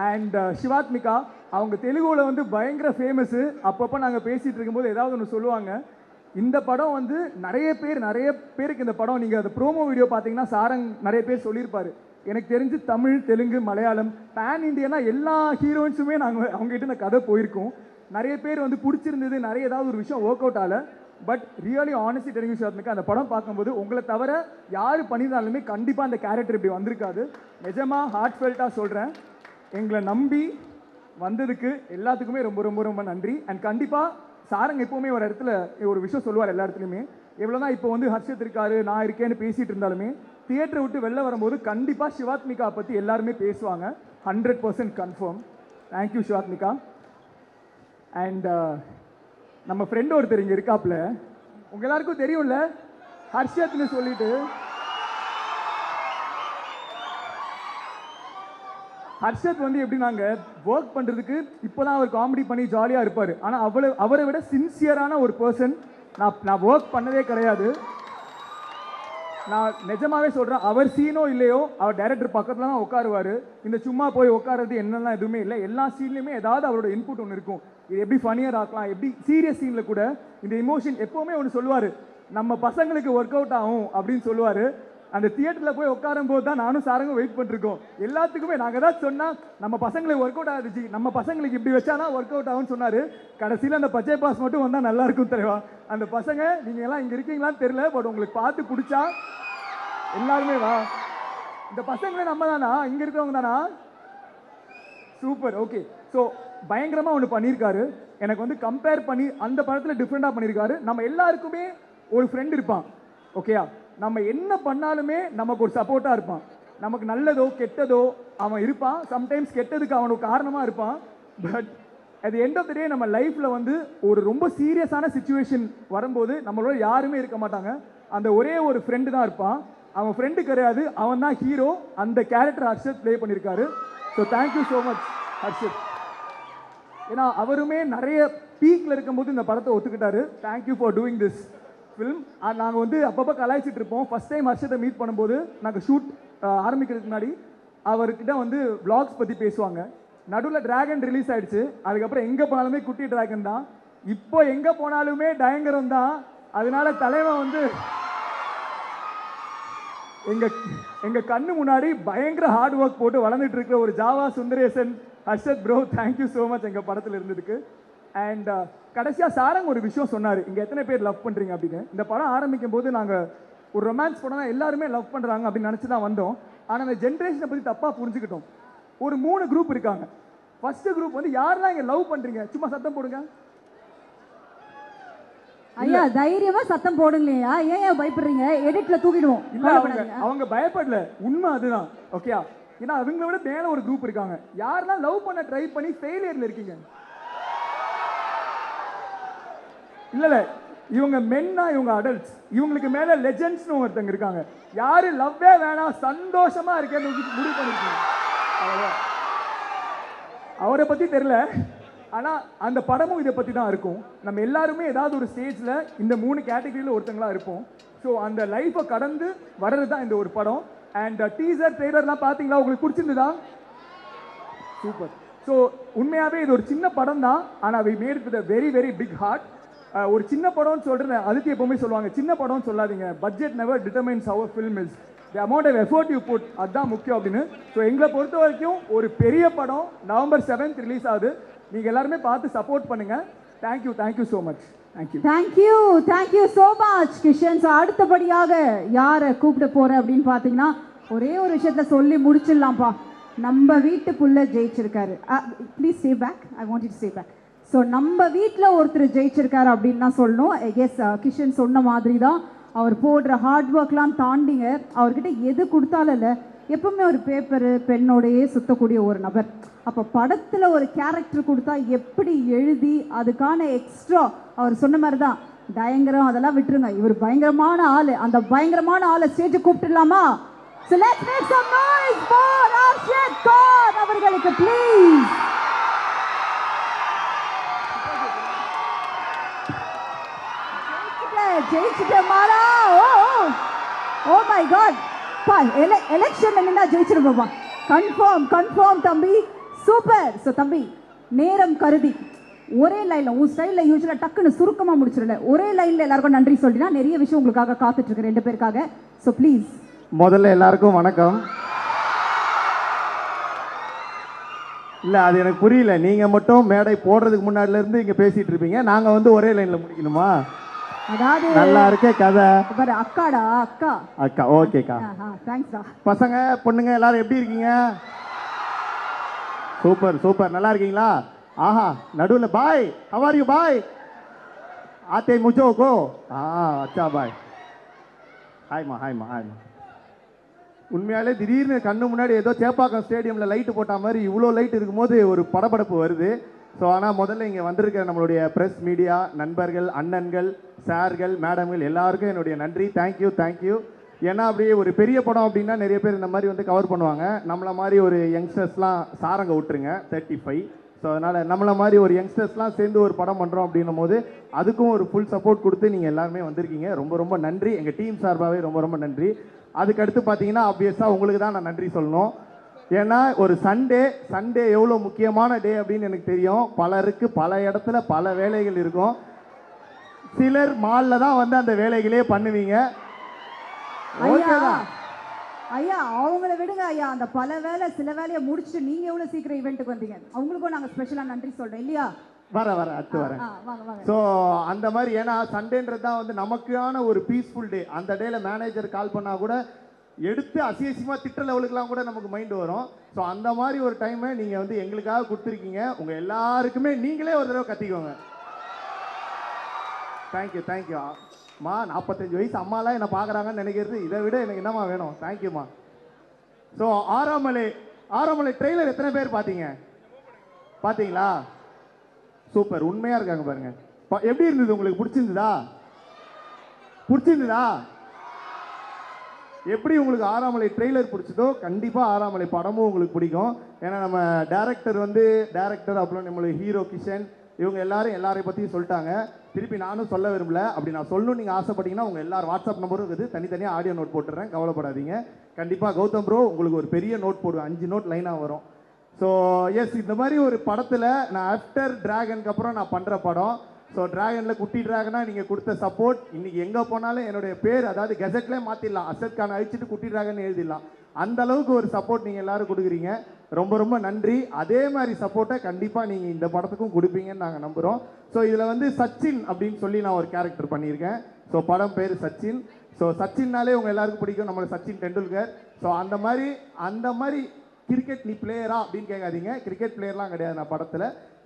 And Shivathmika, அவங்க தெலுங்குல வந்து பயங்கர ஃபேமஸு. அப்பப்போ நாங்கள் பேசிகிட்டு இருக்கும்போது ஏதாவது ஒன்று சொல்லுவாங்க. இந்த படம் வந்து நிறைய பேருக்கு இந்த படம், நீங்கள் அந்த ப்ரோமோ வீடியோ பார்த்தீங்கன்னா சாரங் நிறைய பேர் சொல்லியிருப்பாரு. எனக்கு தெரிஞ்சு தமிழ், தெலுங்கு, மலையாளம், பேன் இண்டியனா எல்லா ஹீரோயின்ஸுமே நாங்கள் அவங்ககிட்ட இந்த கதை போயிருக்கோம். நிறைய பேர் வந்து பிடிச்சிருந்தது, நிறைய ஏதாவது ஒரு விஷயம் ஒர்க் அவுட் ஆகல. But really honestly telling Shivathmika, அந்த படம் பார்க்கும்போது உங்களை தவிர யார் பண்ணியிருந்தாலுமே கண்டிப்பாக அந்த கேரக்டர் இப்படி வந்திருக்காது. நிஜமாக ஹார்ட் ஃபெல்ட்டாக சொல்கிறேன். எங்களை நம்பி வந்ததுக்கு எல்லாத்துக்குமே ரொம்ப நன்றி. அண்ட் கண்டிப்பாக சாரங் எப்போவுமே ஒரு இடத்துல ஒரு விஷயம் சொல்லுவார் எல்லா இடத்துலையுமே, எவ்வளோதான் இப்போ வந்து ஹர்ஷத் இருக்காரு, நான் இருக்கேன்னு பேசிகிட்டு இருந்தாலுமே தியேட்டரை விட்டு வெளில வரும்போது கண்டிப்பாக சிவாத்மிகா பற்றி எல்லாருமே பேசுவாங்க. 100% கன்ஃபார்ம். தேங்க்யூ சிவாத்மிகா. அண்ட் நம்ம ஃப்ரெண்டு ஒருத்தர் இங்கே இருக்காப்புல, உங்கள் எல்லாருக்கும் தெரியும்ல, ஹர்ஷத்னு சொல்லிட்டு. ஹர்ஷத் வந்து எப்படி நாங்கள் ஒர்க் பண்ணுறதுக்கு இப்போ தான் அவர் காமெடி பண்ணி ஜாலியாக இருப்பார், ஆனால் அவரை விட சின்சியரான ஒரு பர்சன் நான் ஒர்க் பண்ணதே கிடையாது. நான் நிஜமாவே சொல்கிறேன், அவர் சீனோ இல்லையோ அவர் டைரக்டர் பக்கத்தில் தான் உட்காருவார். இந்த சும்மா போய் உட்காரது என்னெல்லாம் எதுவுமே இல்லை. எல்லா சீன்லையுமே ஏதாவது அவரோட இன்புட் ஒன்று இருக்கும். இது எப்படி ஃபனியர் ஆக்கலாம், எப்படி சீரியஸ் சீனில் கூட இந்த இமோஷன் எப்போவுமே ஒன்று சொல்லுவார், நம்ம பசங்களுக்கு ஒர்க் அவுட் ஆகும் அப்படின்னு சொல்லுவார். அந்த தியேட்டரில் போய் உட்காரும் போது தான் நானும் சாரங்கும் வெயிட் பண்ணிருக்கோம். எல்லாத்துக்குமே நாங்கள் தான் சொன்னால் நம்ம பசங்களுக்கு ஒர்க் அவுட் ஆகுது, நம்ம பசங்களுக்கு இப்படி வச்சா தான் ஒர்க் அவுட் ஆகும்னு சொன்னார். கடைசியில் அந்த பச்சை பாஸ் மட்டும் வந்தால் நல்லா இருக்கும் தெரியுமா. அந்த பசங்க நீங்கள் எல்லாம் இங்கே இருக்கீங்களான்னு தெரியல, பட் உங்களுக்கு பார்த்து பிடிச்சா எல்லாருமே வா. இந்த பசங்களே நம்ம தானா, இங்கே இருக்கிறவங்க தானா? சூப்பர். ஓகே, ஸோ பயங்கரமாக ஒன்று பண்ணியிருக்காரு. எனக்கு வந்து கம்பேர் பண்ணி அந்த படத்தில் டிஃப்ரெண்ட்டாக பண்ணியிருக்காரு. நம்ம எல்லாருக்குமே ஒரு ஃப்ரெண்ட் இருப்பான், ஓகேயா? நம்ம என்ன பண்ணாலுமே நமக்கு ஒரு சப்போர்ட்டாக இருப்பான். நமக்கு நல்லதோ கெட்டதோ அவன் இருப்பான். சம்டைம்ஸ் கெட்டதுக்கு அவனுக்கு காரணமாக இருப்பான். But at the end of the day நம்ம லைஃப்பில் வந்து ஒரு ரொம்ப சீரியஸான சுச்சுவேஷன் வரும்போது நம்மளோட யாருமே இருக்க மாட்டாங்க. அந்த ஒரே ஒரு ஃப்ரெண்டு தான் இருப்பான். அவன் ஃப்ரெண்டு கிடையாது, அவன் தான் ஹீரோ. அந்த கேரக்டர் ஹர்ஷத் ப்ளே பண்ணியிருக்காரு. So thank you so much Harshad. ஏன்னா அவருமே நிறைய பீக்கில் இருக்கும்போது இந்த படத்தை ஒத்துக்கிட்டாரு. Thank you for doing this film. நாங்கள் வந்து அப்பப்போ கலாய்ச்சிட்டு இருப்போம். ஃபஸ்ட் டைம் ஹர்ஷத்தை மீட் பண்ணும்போது நாங்கள் ஷூட் ஆரம்பிக்கிறதுக்கு முன்னாடி அவர்கிட்ட வந்து vlogs பற்றி பேசுவாங்க. நடுவில் டிராகன் ரிலீஸ் ஆயிடுச்சு. அதுக்கப்புறம் எங்கே போனாலுமே குட்டி டிராகன் தான். இப்போ எங்கே போனாலுமே டயங்கரம் தான். அதனால தலைவன் வந்து எங்க கண்ணு முன்னாடி பயங்கர ஹார்ட் ஒர்க் போட்டு வளர்ந்துட்டு இருக்கிற ஒரு Java Sundaresan. Harshad bro, thank you so much எங்கள் படத்தில் இருந்ததுக்கு. அண்ட் கடைசியாக சாரங் ஒரு விஷயம் சொன்னார், இங்கே எத்தனை பேர் லவ் பண்ணுறீங்க அப்படின்னு. இந்த படம் ஆரம்பிக்கும் போது நாங்கள் ஒரு ரொமான்ஸ் படம் தான், எல்லாருமே லவ் பண்ணுறாங்க அப்படின்னு நினச்சி தான் வந்தோம். ஆனால் அந்த ஜென்ரேஷனை பற்றி தப்பாக புரிஞ்சுக்கிட்டோம். ஒரு 3 குரூப் இருக்காங்க. ஃபர்ஸ்ட் குரூப் வந்து யாரெல்லாம் இங்கே லவ் பண்ணுறீங்க சும்மா சத்தம் போடுங்க. ஐயா தைரியமா சத்தம் போடுங்களையா, ஏன் பயப்படுறீங்க? எடிட்ல தூக்கிடுவோம். இல்ல அவங்க பயப்படல, உண்மை அதுதான். ஓகேயா? ஏன்னா அவங்கள விட மேல ஒரு குரூப் இருக்காங்க. யாரெல்லாம் லவ் பண்ண ட்ரை பண்ணி ஃபெயிலியர்ல இருக்கீங்க? இல்ல இவங்க மென்னா, இவங்க அடல்ட்ஸ். இவங்களுக்கு மேல லெஜெண்ட்ஸ்னு ஒருத்தங்க இருக்காங்க. யாரு லவ்வே வேணாம் சந்தோஷமா இருக்கேன்னு முடிவு பண்ணிருக்கீங்க. அவரை பத்தி தெரியல, ஆனா அந்த படமும் இதை பத்தி தான் இருக்கும். நம்ம எல்லாருமே ஏதாவது ஒரு ஸ்டேஜ்ல இந்த 3 கேட்டகரியில ஒருத்தங்களா இருப்போம். ஸோ அந்த லைஃபை கடந்து வர்றது தான் இந்த ஒரு படம். அண்ட் டீசர் ட்ரெய்லர்லாம் பார்த்தீங்களா? உங்களுக்கு பிடிச்சிருந்ததா? சூப்பர். ஸோ உண்மையாகவே இது ஒரு சின்ன படம் தான், ஆனால் we made with a very very big heart. ஒரு சின்ன படம்னு சொல்கிறேன், அதுக்கு எப்பவுமே சொல்லுவாங்க சின்ன படம்னு சொல்லாதீங்க. Budget never determines how a film is, the amount of effort you put, அதுதான் முக்கியம் அப்படின்னு. ஸோ எங்களை பொறுத்த வரைக்கும் ஒரு பெரிய படம் November 7th ரிலீஸ் ஆகுது. நீங்கள் எல்லாருமே பார்த்து சப்போர்ட் பண்ணுங்கள். Thank you, thank you so much. Thank you so much Kishan. So அடுத்தபடியாக யாரை கூப்பிட போகிறேன் அப்படின்னு பார்த்தீங்கன்னா, ஒரே ஒரு விஷயத்தில் சொல்லி முடிச்சிடலாம்ப்பா. நம்ம வீட்டுக்குள்ளே ஜெயிச்சிருக்காரு. Please stay back, I want you to stay back. So நம்ம வீட்டில் ஒருத்தர் ஜெயிச்சிருக்காரு அப்படின்னு தான் சொல்லணும். எஸ், கிஷன் சொன்ன மாதிரி தான். அவர் போடுற ஹார்ட் ஒர்க்லாம் தாண்டிங்க, அவர்கிட்ட எது கொடுத்தாலும் இல்லை, எப்பவுமே ஒரு பேப்பரு பெண்ணோடையே சுற்றக்கூடிய ஒரு நபர். அப்போ படத்தில் ஒரு கேரக்டர் கொடுத்தா எப்படி எழுதி அதுக்கான எக்ஸ்ட்ரா, அவர் சொன்ன மாதிரி தான் பயங்கரம், அதெல்லாம் விட்டுருங்க. இவர் பயங்கரமான ஆள். அந்த பயங்கரமான ஆளை ஸ்டேஜ் கூப்பிட்டுலாமா? So let's make some noise for Arshad Khan அவர்களுக்கு ப்ளீஸ். ஜெயிச்சிட்ட மாலா. ஓ மை காட், பா எலெக்ஷன்ல நின்னா ஜெயிச்சிருப்பா. கன்ஃபார்ம் தம்பி, சூப்பர். ஸோ தம்பி, நேரம் கருதி ஒரே லைனில் உன் ஸ்டைலில் யூஸ்வலாக டக்குன்னு சுருக்கமாக முடிச்சிடல, ஒரே லைனில் எல்லாருக்கும் நன்றி சொல்லினா நிறைய விஷயம் உங்களுக்காக காத்துட்ருக்கு 2 பேருக்காக. So please. முதல்ல எல்லாருக்கும் வணக்கம். இல்லை அது எனக்கு புரியல, நீங்கள் மட்டும் மேடை போடுறதுக்கு முன்னாடிலேருந்து இங்கே பேசிகிட்டு இருப்பீங்க, நாங்கள் வந்து ஒரே லைனில் முடிக்கணுமா? அதாவது நல்லா இருக்கே கதை. அக்காடா, அக்கா. ஓகேக்கா, தேங்க்ஸ்டா. பசங்க பொண்ணுங்க எல்லாரும் எப்படி இருக்கீங்க? சூப்பர், நல்லா இருக்கீங்களா? ஆஹா, நடுவில் பாய், how are you bye? Aathe முஜோ கோ. அச்சா பாய். ஹாய்மா. உண்மையாலே திடீர்னு கண்ணு முன்னாடி ஏதோ சேப்பாக்கம் ஸ்டேடியமில் லைட்டு போட்ட மாதிரி இவ்வளோ லைட் இருக்கும்போது ஒரு படபடப்பு வருது. ஸோ ஆனால் முதல்ல இங்கே வந்திருக்கிற நம்மளுடைய ப்ரெஸ் மீடியா நண்பர்கள், அண்ணன்கள், சார்கள், மேடம்கள் எல்லாருக்கும் என்னுடைய நன்றி. தேங்க்யூ. ஏன்னா அப்படியே ஒரு பெரிய படம் அப்படின்னா நிறைய பேர் இந்த மாதிரி வந்து கவர் பண்ணுவாங்க. நம்மளை மாதிரி ஒரு யங்ஸ்டர்ஸ்லாம் சாரங்க விட்டுருங்க 35. ஸோ அதனால் நம்மளை மாதிரி ஒரு யங்ஸ்டர்ஸ்லாம் சேர்ந்து ஒரு படம் பண்ணுறோம் அப்படின்னும் போது அதுக்கும் ஒரு ஃபுல் சப்போர்ட் கொடுத்து நீங்கள் எல்லாருமே வந்திருக்கீங்க. ரொம்ப நன்றி. எங்கள் டீம் சார்பாகவே ரொம்ப நன்றி. அதுக்கடுத்து பார்த்தீங்கன்னா ஆப்வியஸாக உங்களுக்கு தான் நான் நன்றி சொல்லணும். ஏன்னா ஒரு சண்டே எவ்வளோ முக்கியமான டே அப்படின்னு எனக்கு தெரியும். பலருக்கு பல இடத்துல பல வேலைகள் இருக்கும். சிலர் மாலில் தான் வந்து அந்த வேலைகளே பண்ணுவீங்க. ஐயா அவங்கள விடுங்க ஐயா. அந்த பல வேலை சில வேலையை முடிச்சுட்டு நீங்கள் எவ்வளோ சீக்கிரம் ஈவெண்ட்டுக்கு வந்தீங்க, அவங்களுக்கும் நாங்கள் ஸ்பெஷலாக நன்றி சொல்கிறோம் இல்லையா? அடுத்து வரேன். ஸோ அந்த மாதிரி, ஏன்னா சண்டேன்றது தான் வந்து நமக்கான ஒரு பீஸ்ஃபுல் டே. அந்த டேல மேனேஜர் கால் பண்ணால் கூட எடுத்து அசியசியமாக திட்ட லெவலுக்குலாம் கூட நமக்கு மைண்டு வரும். ஸோ அந்த மாதிரி ஒரு டைமை நீங்கள் வந்து எங்களுக்காக கொடுத்துருக்கீங்க. உங்கள் எல்லாருக்குமே நீங்களே ஒரு தடவை கத்திக்கோங்க. Thank you thank you. அம்மா 45 வயசு அம்மாலாம் என்னை பார்க்குறாங்கன்னு நினைக்கிறது இதை விட எனக்கு என்னம்மா வேணும். தேங்க்யூம்மா. ஸோ ஆறாமலை ட்ரெய்லர் எத்தனை பேர் பார்த்தீங்க? பார்த்தீங்களா? சூப்பர், உண்மையாக இருக்காங்க பாருங்க. எப்படி இருந்தது உங்களுக்கு? பிடிச்சிருந்ததா? எப்படி உங்களுக்கு ஆறாமலை ட்ரெய்லர் பிடிச்சதோ கண்டிப்பாக ஆறாமலை படமும் உங்களுக்கு பிடிக்கும். ஏன்னா நம்ம டேரக்டர் அப்புறம் நம்மளுடைய ஹீரோ கிஷன் இவங்க எல்லாரையும் பற்றியும் சொல்லிட்டாங்க. திருப்பி நானும் சொல்ல விரும்பல. அப்படி நான் சொல்லணும்னு நீங்கள் ஆசைப்பட்டீங்கன்னா உங்கள் எல்லாரும் வாட்ஸ்அப் நம்பரும் இருக்குது, தனித்தனியாக ஆடியோ நோட் போட்டுடுறேன், கவலைப்படாதீங்க. கண்டிப்பாக கௌதம் ப்ரோ உங்களுக்கு ஒரு பெரிய நோட் போடுவேன், 5 நோட் லைனாக வரும். ஸோ எஸ், இந்த மாதிரி ஒரு படத்தில் நான் ஆஃப்டர் டிராகனுக்கு அப்புறம் நான் பண்ணுற படம். ஸோ டிராகனில் குட்டி டிராகனாக நீங்கள் கொடுத்த சப்போர்ட் இன்றைக்கி எங்கே போனாலும் என்னுடைய பேர் அதாவது கெசட்லேயே மாற்றிடலாம், அசத் கான் அழிச்சிட்டு குட்டி டிராகன் எழுதிடலாம். அந்த அளவுக்கு ஒரு சப்போர்ட் நீங்கள் எல்லாரும் கொடுக்குறீங்க. ரொம்ப ரொம்ப நன்றி. அதே மாதிரி சப்போர்ட்டை கண்டிப்பாக நீங்கள் இந்த படத்துக்கும் கொடுப்பீங்கன்னு நாங்கள் நம்புகிறோம். ஸோ இதில் சச்சின் அப்படின்னு சொல்லி நான் ஒரு கேரக்டர் பண்ணியிருக்கேன். ஸோ படம் பேர் சச்சின். ஸோ சச்சின்னாலே உங்கள் எல்லாருக்கும் பிடிக்கும், நம்மளோட சச்சின் டெண்டுல்கர். ஸோ அந்த மாதிரி கிரிக்கெட் நீ பிளேயரா அப்படின்னு கேட்காதீங்க, கிரிக்கெட் பிளேயர்லாம் கிடையாது. நான்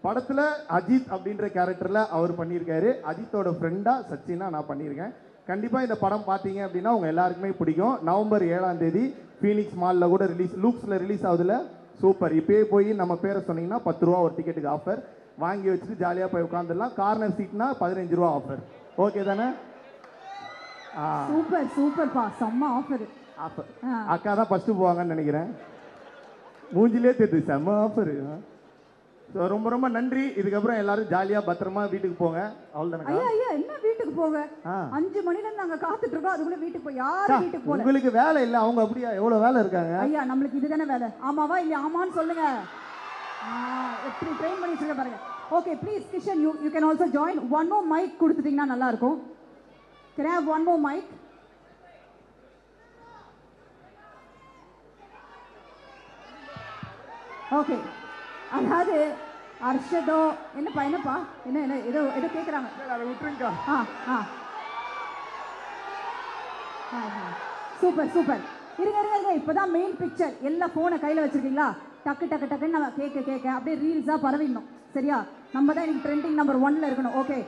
படத்தில் அஜித் அப்படின்ற கேரக்டரில் அவர் பண்ணியிருக்காரு. அஜித்தோட ஃப்ரெண்டாக சச்சினாக நான் பண்ணியிருக்கேன். கண்டிப்பாக இந்த படம் பார்த்தீங்க அப்படின்னா உங்கள் எல்லாருக்குமே பிடிக்கும். நவம்பர் 7ஆம் தேதி ஃபீனிக்ஸ் மாலில் கூட லூக்ஸில் ரிலீஸ் ஆகுதுல. சூப்பர். இப்போயே போய் நம்ம பேரை சொன்னீங்கன்னா 10 ரூபா ஒரு டிக்கெட்டுக்கு ஆஃபர் வாங்கி வச்சுட்டு ஜாலியாக போய் உட்காந்துடலாம். கார்னர் சீட்னா 15 ரூபா ஆஃபர். ஓகே தானே? சூப்பர்ப்பா, செம்ம ஆஃபர். அக்கா தான் ஃபஸ்ட்டு போவாங்கன்னு நினைக்கிறேன். மூஞ்சிலே தெரியுது, செம்ம ஆஃபர். ஸோ ரொம்ப ரொம்ப நன்றி. இதுக்கப்புறம் எல்லாரும் ஜாலியாக பத்திரமா வீட்டுக்கு போங்க. அவ்வளோதானே? ஐயா என்ன வீட்டுக்கு போக? 5 மணிலேருந்து நாங்கள் காத்துட்டு இருக்கோம், அதுக்குள்ள வீட்டுக்கு போய் யாரும் வீட்டுக்கு போகல. உங்களுக்கு வேலை இல்லை, அவங்க அப்படியா எவ்வளோ வேலை இருக்காங்க? ஐயா நம்மளுக்கு இதுதானே வேலை. ஆமாவா இல்லையா? ஆமான்னு சொல்லுங்க. எப்படி ட்ரெயின் பண்ணி வச்சுருக்க பாருங்க. Okay please Kishan, you can also join. One more mike கொடுத்துட்டீங்கன்னா நல்லா இருக்கும். Can I have one more mike? Okay. அதாவது அர்ஷதோ என்னப்பா என்ன ஏதோ கேட்குறாங்க. சூப்பர். இருங்க இப்போதான் மெயின் பிக்சர். எல்லாம் ஃபோனை கையில் வச்சுருக்கீங்களா? டக்குன்னு நம்ம கேட்க அப்படியே ரீல்ஸாக பரவிடணும். சரியா? நம்ம தான் எனக்கு ட்ரெண்டிங் நம்பர் 1ல் இருக்கணும். ஓகே.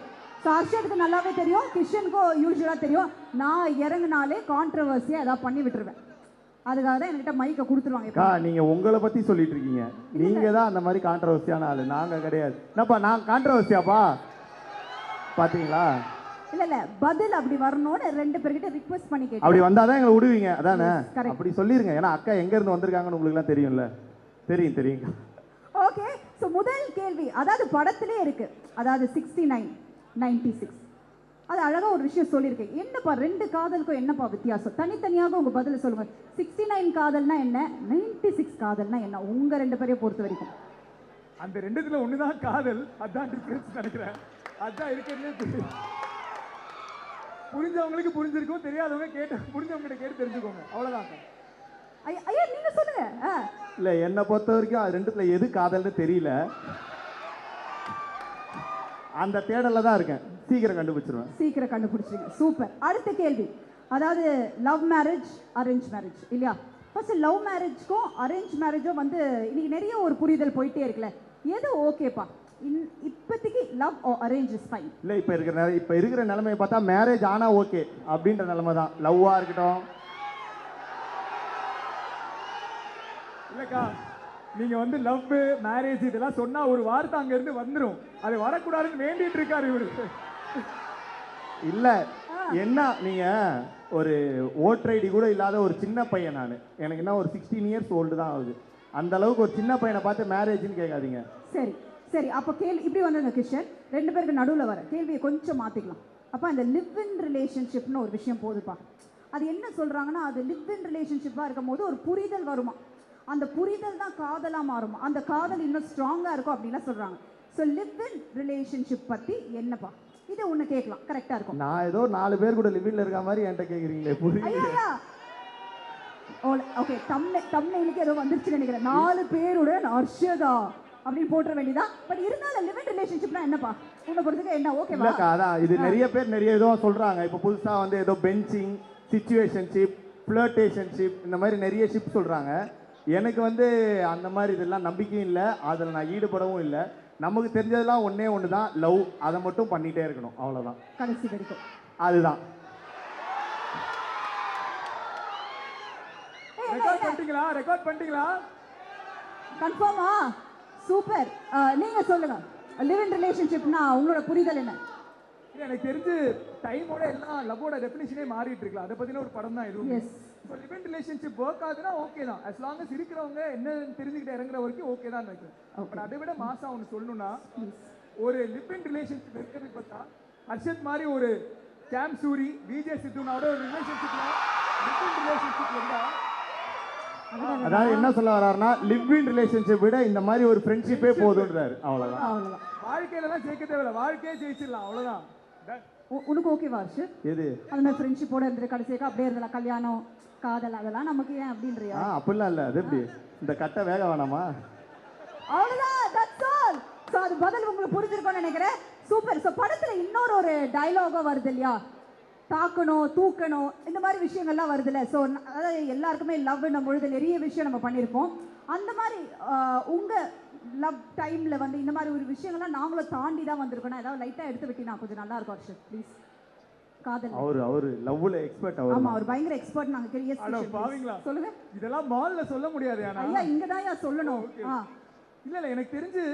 ஸோ அர்ஷதுக்கு நல்லாவே தெரியும், கிஷனுக்கும் யூஸ்வலாக தெரியும். நான் இறங்குனாலே கான்ட்ரவர்சியாக ஏதாவது பண்ணி விட்டுருவேன். அதுக்காக தான் என்கிட்ட மைக்கை கொடுத்துருவாங்க. நீங்கள் உங்களை பற்றி சொல்லிட்டு இருக்கீங்க. நீங்கள் தான் அந்த மாதிரி கான்ட்ரவர்சியான ஆள், நாங்கள் கிடையாது. என்னப்பா நான் கான்ட்ரவர்சியாப்பா? பார்த்தீங்களா? இல்ல பதில் அப்படி வரணும்னு 2 பேர்கிட்ட ரிக்வெஸ்ட் பண்ணி கேட்டேன். அப்படி வந்தால் தான் எங்களை விடுவீங்க, அதானே? அப்படி சொல்லிருங்க. ஏன்னா அக்கா எங்கேருந்து வந்திருக்காங்கன்னு உங்களுக்குலாம் தெரியும்ல. தெரியும். ஓகே. ஸோ முதல் கேள்வி, அதாவது படத்திலே இருக்கு, அதாவது 69, 96. அது அழகாக ஒரு விஷயம் சொல்லியிருக்கேன். என்னப்பா 2 காதலுக்கும் என்னப்பா வித்தியாசம்? தனித்தனியாக உங்கள் பதிலை சொல்லுங்கள். 69 காதல்னா என்ன, 96 காதல்னா என்ன? உங்கள் 2 பேரையும் பொறுத்த வரைக்கும் அந்த 2த்துல ஒன்று தான் காதல். அதுதான் டிஃப்ரென்ஸ் நினைக்கிறேன். அதுதான் இருக்கிறதே தெரியும். புரிஞ்சவங்களுக்கு புரிஞ்சிருக்கும், தெரியாதவங்க புரிஞ்சவங்க கேட்டு தெரிஞ்சுக்கோங்க. அவ்வளோதான். ஐயா நீங்கள் சொல்லுங்க. இல்லை, என்னை பொறுத்த வரைக்கும் அது 2த்துல எது காதல்னு தெரியல. அந்த தேடலில் தான் இருக்கேன். சீக்கிரம் கண்டுபிடிச்சிருங்க. சூப்பர். அடுத்த கேள்வி, அதாவது லவ் மேரேஜ், அரேஞ்ச் மேரேஜ் இல்லையா? ஃபர்ஸ்ட் லவ் மேரேஜ்க்கும் அரேஞ்ச் மேரேஜும் இன்னைக்கு நிறைய ஒரு புரிதல் போயிட்டே இருக்குல்ல. எது ஓகேப்பா இப்போதைக்கு? Love or arrange is fine. இல்லை, இப்போ இருக்கிற நிலைமையை பார்த்தா மேரேஜ் ஆனால் ஓகே அப்படின்ற நிலைமை தான். லவ்வாக இருக்கட்டும். இல்லைக்கா, நீங்க லவ் மேரேஜ் இதெல்லாம் சொன்னா ஒரு வார்த்தை அங்க இருந்து வந்துடும். அது வரக்கூடாதுன்னு வேண்டிட்டு இருக்காரு இவரு. இல்ல என்ன, நீங்க ஒரு ஓட்டர் ஐடி கூட இல்லாத ஒரு சின்ன பையன். நான் எனக்கு என்ன ஒரு 16 இயர்ஸ் ஓல்டு தான் ஆகுது. அந்த அளவுக்கு ஒரு சின்ன பையனை பார்த்து மேரேஜ்னு கேட்காதீங்க. சரி அப்போ கேள்வி இப்படி வந்தது கிஷன். 2 பேருக்கு நடுவில் வர கேள்வியை கொஞ்சம் மாற்றிக்கலாம். அப்போ அந்த லிவ் இன் ரிலேஷன்ஷிப்னு ஒரு விஷயம் போதுப்பா. அது என்ன சொல்கிறாங்கன்னா, அது லிவ் இன் ரிலேஷன்ஷிப்பாக இருக்கும் போது ஒரு புரிதல் வருமா, அந்த புரிதல் தான் காதலாக மாறுமா, அந்த காதல் இன்னும் ஸ்ட்ராங்காக இருக்கும் அப்படின்லாம் சொல்கிறாங்க. ஸோ லிவ் இன் ரிலேஷன்ஷிப் பற்றி என்னப்பா? இதை ஒன்று கேட்கலாம், கரெக்டாக இருக்கும். நான் ஏதோ 4 பேர் கூட லிவின்ல இருக்க மாதிரி என்கிட்ட கேட்குறீங்களே, புரியல. ஓகே, தம்ப்நெயிலுக்கு ஏதோ வந்துருச்சுன்னு நினைக்கிறேன். 4 பேருடன் அர்ஷதா அப்படின்னு போட்டுற வேண்டியதா. பட் இருந்தாலும் லிவ் இன் ரிலேஷன்ஷிப்னா என்னப்பா உன்னை பொறுத்துக்கு என்ன? ஓகேவா? அதான் இது நிறைய பேர் நிறைய ஏதோ சொல்றாங்க. இப்போ புதுசாக ஏதோ பெஞ்சிங், சிச்சுவேஷன்ஷிப், ஃப்ளர்டேஷன்ஷிப் இந்த மாதிரி நிறைய ஷிப் சொல்கிறாங்க. எனக்கு வந்து அந்த மாதிரி இதெல்லாம் நம்பிக்கையும் இல்லை, அதில் நான் ஈடுபடவும் இல்லை. நமக்கு தெரிஞ்சதெல்லாம் ஒன்றே ஒன்று தான், லவ். அதை மட்டும் பண்ணிகிட்டே இருக்கணும், அவ்வளோதான். கடைசி வரைக்கும் அதுதான். ரெக்கார்ட் பண்ணிட்டீங்களா? கன்ஃபார்மா? சூப்பர். நீங்கள் சொல்லுங்கள், லிவ் இன் ரிலேஷன்ஷிப்னா உங்களோட புரிதல் என்ன? எனக்கு தெரிஞ்சு டைமோட எல்லாம் லவ்வோட டெஃபினிஷனே மாறிட்டு இருக்கலாம். அதை பற்றின ஒரு படம் தான் இதுவும். So live in relationship work ஆகுதுன்னா ஓகே தான், as long as இருக்கிறவங்க என்ன தெரிஞ்சுக்கிட்டு இறங்குற வரைக்கும் ஓகே தான் நினைக்கிறேன். பட் அதை விட மாசா ஒன்று சொல்லணும்னா, ஒரு லிவ் இன் ரிலேஷன்ஷிப் இருக்கிறது பார்த்தா ஹர்ஷத் மாதிரி ஒரு கேம் சூரி விஜய் சித்துனாவோட ஒரு ரிலேஷன்ஷிப்ல லிவ் இன் ரிலேஷன்ஷிப் இருந்தா, அதாவது என்ன சொல்ல வர்றாருன்னா, லிவ் இன் ரிலேஷன்ஷிப் விட இந்த மாதிரி ஒரு ஃப்ரெண்ட்ஷிப்பே போதுன்றாரு, அவ்வளோதான். அவ்வளோதான். வாழ்க்கையிலலாம் ஜெயிக்க தேவையில்ல, வாழ்க்கையே ஜெயிச்சிடலாம், அவ்வளோதான். உனக்கு ஓகேவா ஹர்ஷ்? எது? அந்த மாதிரி ஃப்ரெண்ட்ஷிப்போட இருந்துட்டு கடைசியாக அப்படியே இருந்தலாம், கல்யாணம் காதல் அதெல்லாம் நமக்கு ஏன் அப்படின்றியா? அப்படிலாம் இல்லை. அது எப்படி இந்த கட்டை வேக வேணாமா? அவ்வளோதான், தட்ஸ் ஆல். ஸோ அது பதில் உங்களுக்கு புரிஞ்சிருக்கும்னு நினைக்கிறேன். சூப்பர். ஸோ படத்தில் இன்னொரு ஒரு டைலாகும் வருது இல்லையா, தாக்கணும் தூக்கணும் இந்த மாதிரி விஷயங்கள்லாம் வருதுல்ல. ஸோ அதாவது எல்லாருக்குமே லவ்னும் பொழுது நிறைய விஷயம் நம்ம பண்ணியிருப்போம். அந்த மாதிரி உங்கள் லவ் டைமில் வந்து இந்த மாதிரி ஒரு விஷயங்கள்லாம் நாங்களும் தாண்டி தான் வந்திருக்கோம். ஏதாவது லைட்டாக எடுத்து விட்டீங்கன்னா கொஞ்சம் நல்லா இருக்கும் ஹர்ஷத், ப்ளீஸ். காதல் அவர் லவ்ல எக்ஸ்பர்ட். ஆமா, அவர் பயங்கர எக்ஸ்பர்ட். நாங்க கிரியஸ் பாவீங்களா சொல்லுங்க. இதெல்லாம் மால்ல சொல்ல முடியாது. ஐயா இங்க தான் யா சொல்லணும். இல்ல எனக்கு தெரிஞ்சு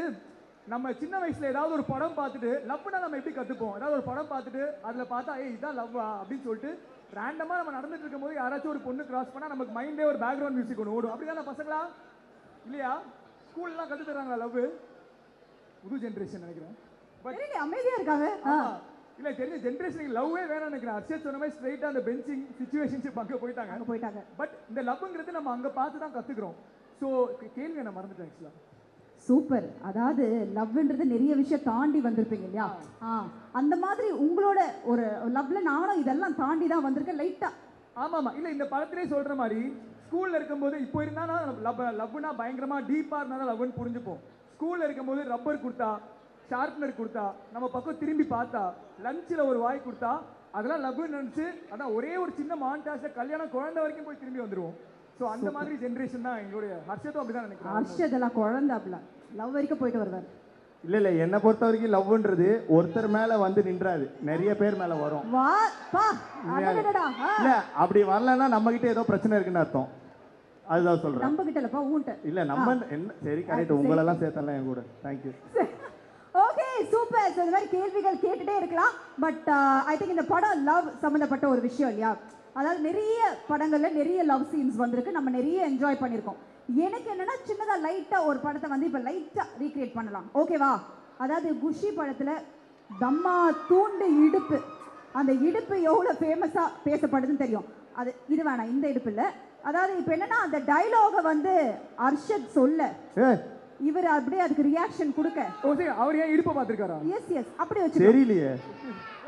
நம்ம சின்ன வயசுல ஏதாவது ஒரு படம் பார்த்துட்டு லவ்னா நம்ம எப்படி கத்துப்போம், ஏதாவது ஒரு படம் பார்த்துட்டு அதுல பார்த்தா ஏய் இதான் லவ்வா அப்படின்னு சொல்லிட்டு ரேண்டமா நம்ம நடந்துட்டு இருக்கும்போது யாராச்சும் ஒரு பொண்ணு கிராஸ் பண்ணா நமக்கு மைண்டே ஒரு பேக்ரவுண்ட் மியூசிக் ஒன்று ஓடும். அப்படிதானே பசங்களா இல்லையா? ஸ்கூல்லாம் கத்து தராங்களா லவ்? புது ஜென்ரேஷன் நினைக்கிறேன். பட் அமைதியா இருக்காங்க. இல்ல தெரிஞ்ச ஜென்ரேஷனுக்கு லவ்வே வேணும்னு நினைக்கிறேன். ஹர்ஷத் சொன்ன மாதிரி ஸ்ட்ரைட்டா அந்த பெஞ்சிங் சிச்சுவேஷன்ஷிப் அங்க போயிட்டாங்க. பட் இந்த லவ்ங்கிறது நம்ம அங்க பார்த்து தான் கத்துக்கிறோம். ஸோ கேள்வி நான் மறந்துட்டேன் ஆக்சுவலா. சூப்பர். அதாவது லவ்ன்றது நிறைய விஷயம் தாண்டி வந்திருப்பீங்க இல்லையா? அந்த மாதிரி உங்களோட ஒரு லவ்ல நானும் இதெல்லாம் தாண்டி தான் வந்திருக்கேன் லைட்டா. ஆமாமா. இல்ல இந்த படத்திலே சொல்ற மாதிரி ஸ்கூல்ல இருக்கும்போது இப்போ இருந்தானா லவ்னா பயங்கரமா டீப்பா இருந்தா லவ்னு புரிஞ்சுப்போம். ஸ்கூல்ல இருக்கும்போது ரப்பர் கொடுத்தா, ஷார்ப்னர் கொடுத்தா, நம்ம பக்கம் திரும்பி பார்த்தா, லஞ்சில் ஒரு வாய் கொடுத்தா, அதெல்லாம் லவ்னு நினைச்சு அதான் ஒரே ஒரு சின்ன மான்டாஸ்ல கல்யாணம் குழந்தை வரைக்கும் போய் திரும்பி வந்துருவோம். ஸோ அந்த மாதிரி ஜென்ரேஷன் தான் எங்களுடைய. ஹர்ஷத்தும் அப்படிதான் நினைக்கிறேன். ஹர்ஷத் எல்லாம் குழந்தை அப்படிலாம் லவ் வரைக்கும் போயிட்டு வருவார். இல்ல என்னை பொறுத்த வரைக்கும் லவ்ன்றது ஒருத்தர் மேல வந்து நின்றாது, நிறைய பேர் மேல வரும். இல்ல அப்படி வரலன்னா நம்ம கிட்ட ஏதோ பிரச்சனை இருக்குன்னு அர்த்தம். அதுதான் சொல்றேன். நம்ம கிட்ட இல்லப்பா ஊன்ட்ட. இல்ல நம்ம என்ன சரி கரெக்ட். உங்களெல்லாம் சேர்த்தலாம் என் கூட. தேங்க்யூ. Okay super. ஸோ இந்த மாதிரி கேள்விகள் கேட்டுட்டே இருக்கலாம். பட் ஐ திங்க் இந்த படம் லவ் சம்மந்தப்பட்ட ஒரு விஷயம் இல்லையா? அதாவது நிறைய படங்கள்ல நிறைய லவ் சீன்ஸ் வந்திருக்கு, நம்ம நிறைய என்ஜாய் பண்ணியிருக்கோம். எனக்கு என்னன்னா சின்னதாக லைட்டாக ஒரு படத்தை வந்து இப்போ லைட்டாக ரீக்ரியேட் பண்ணலாம், ஓகேவா? அதாவது குஷி படத்தில் தம்மா தூண்டு இடுப்பு, அந்த இடுப்பு எவ்வளோ ஃபேமஸாக பேசப்படுதுன்னு தெரியும். அது இது வேணாம், இந்த இடுப்பு இல்லை. அதாவது இப்போ என்னன்னா அந்த டைலாகை வந்து ஹர்ஷத் சொல்ல இவர் அப்படியே அதுக்கு ரியாக்ஷன் கொடுக்க. அவர் ஏன் இடுப்பை பார்த்துருக்காரா? எஸ் எஸ் அப்படி வச்சு தெரியலையே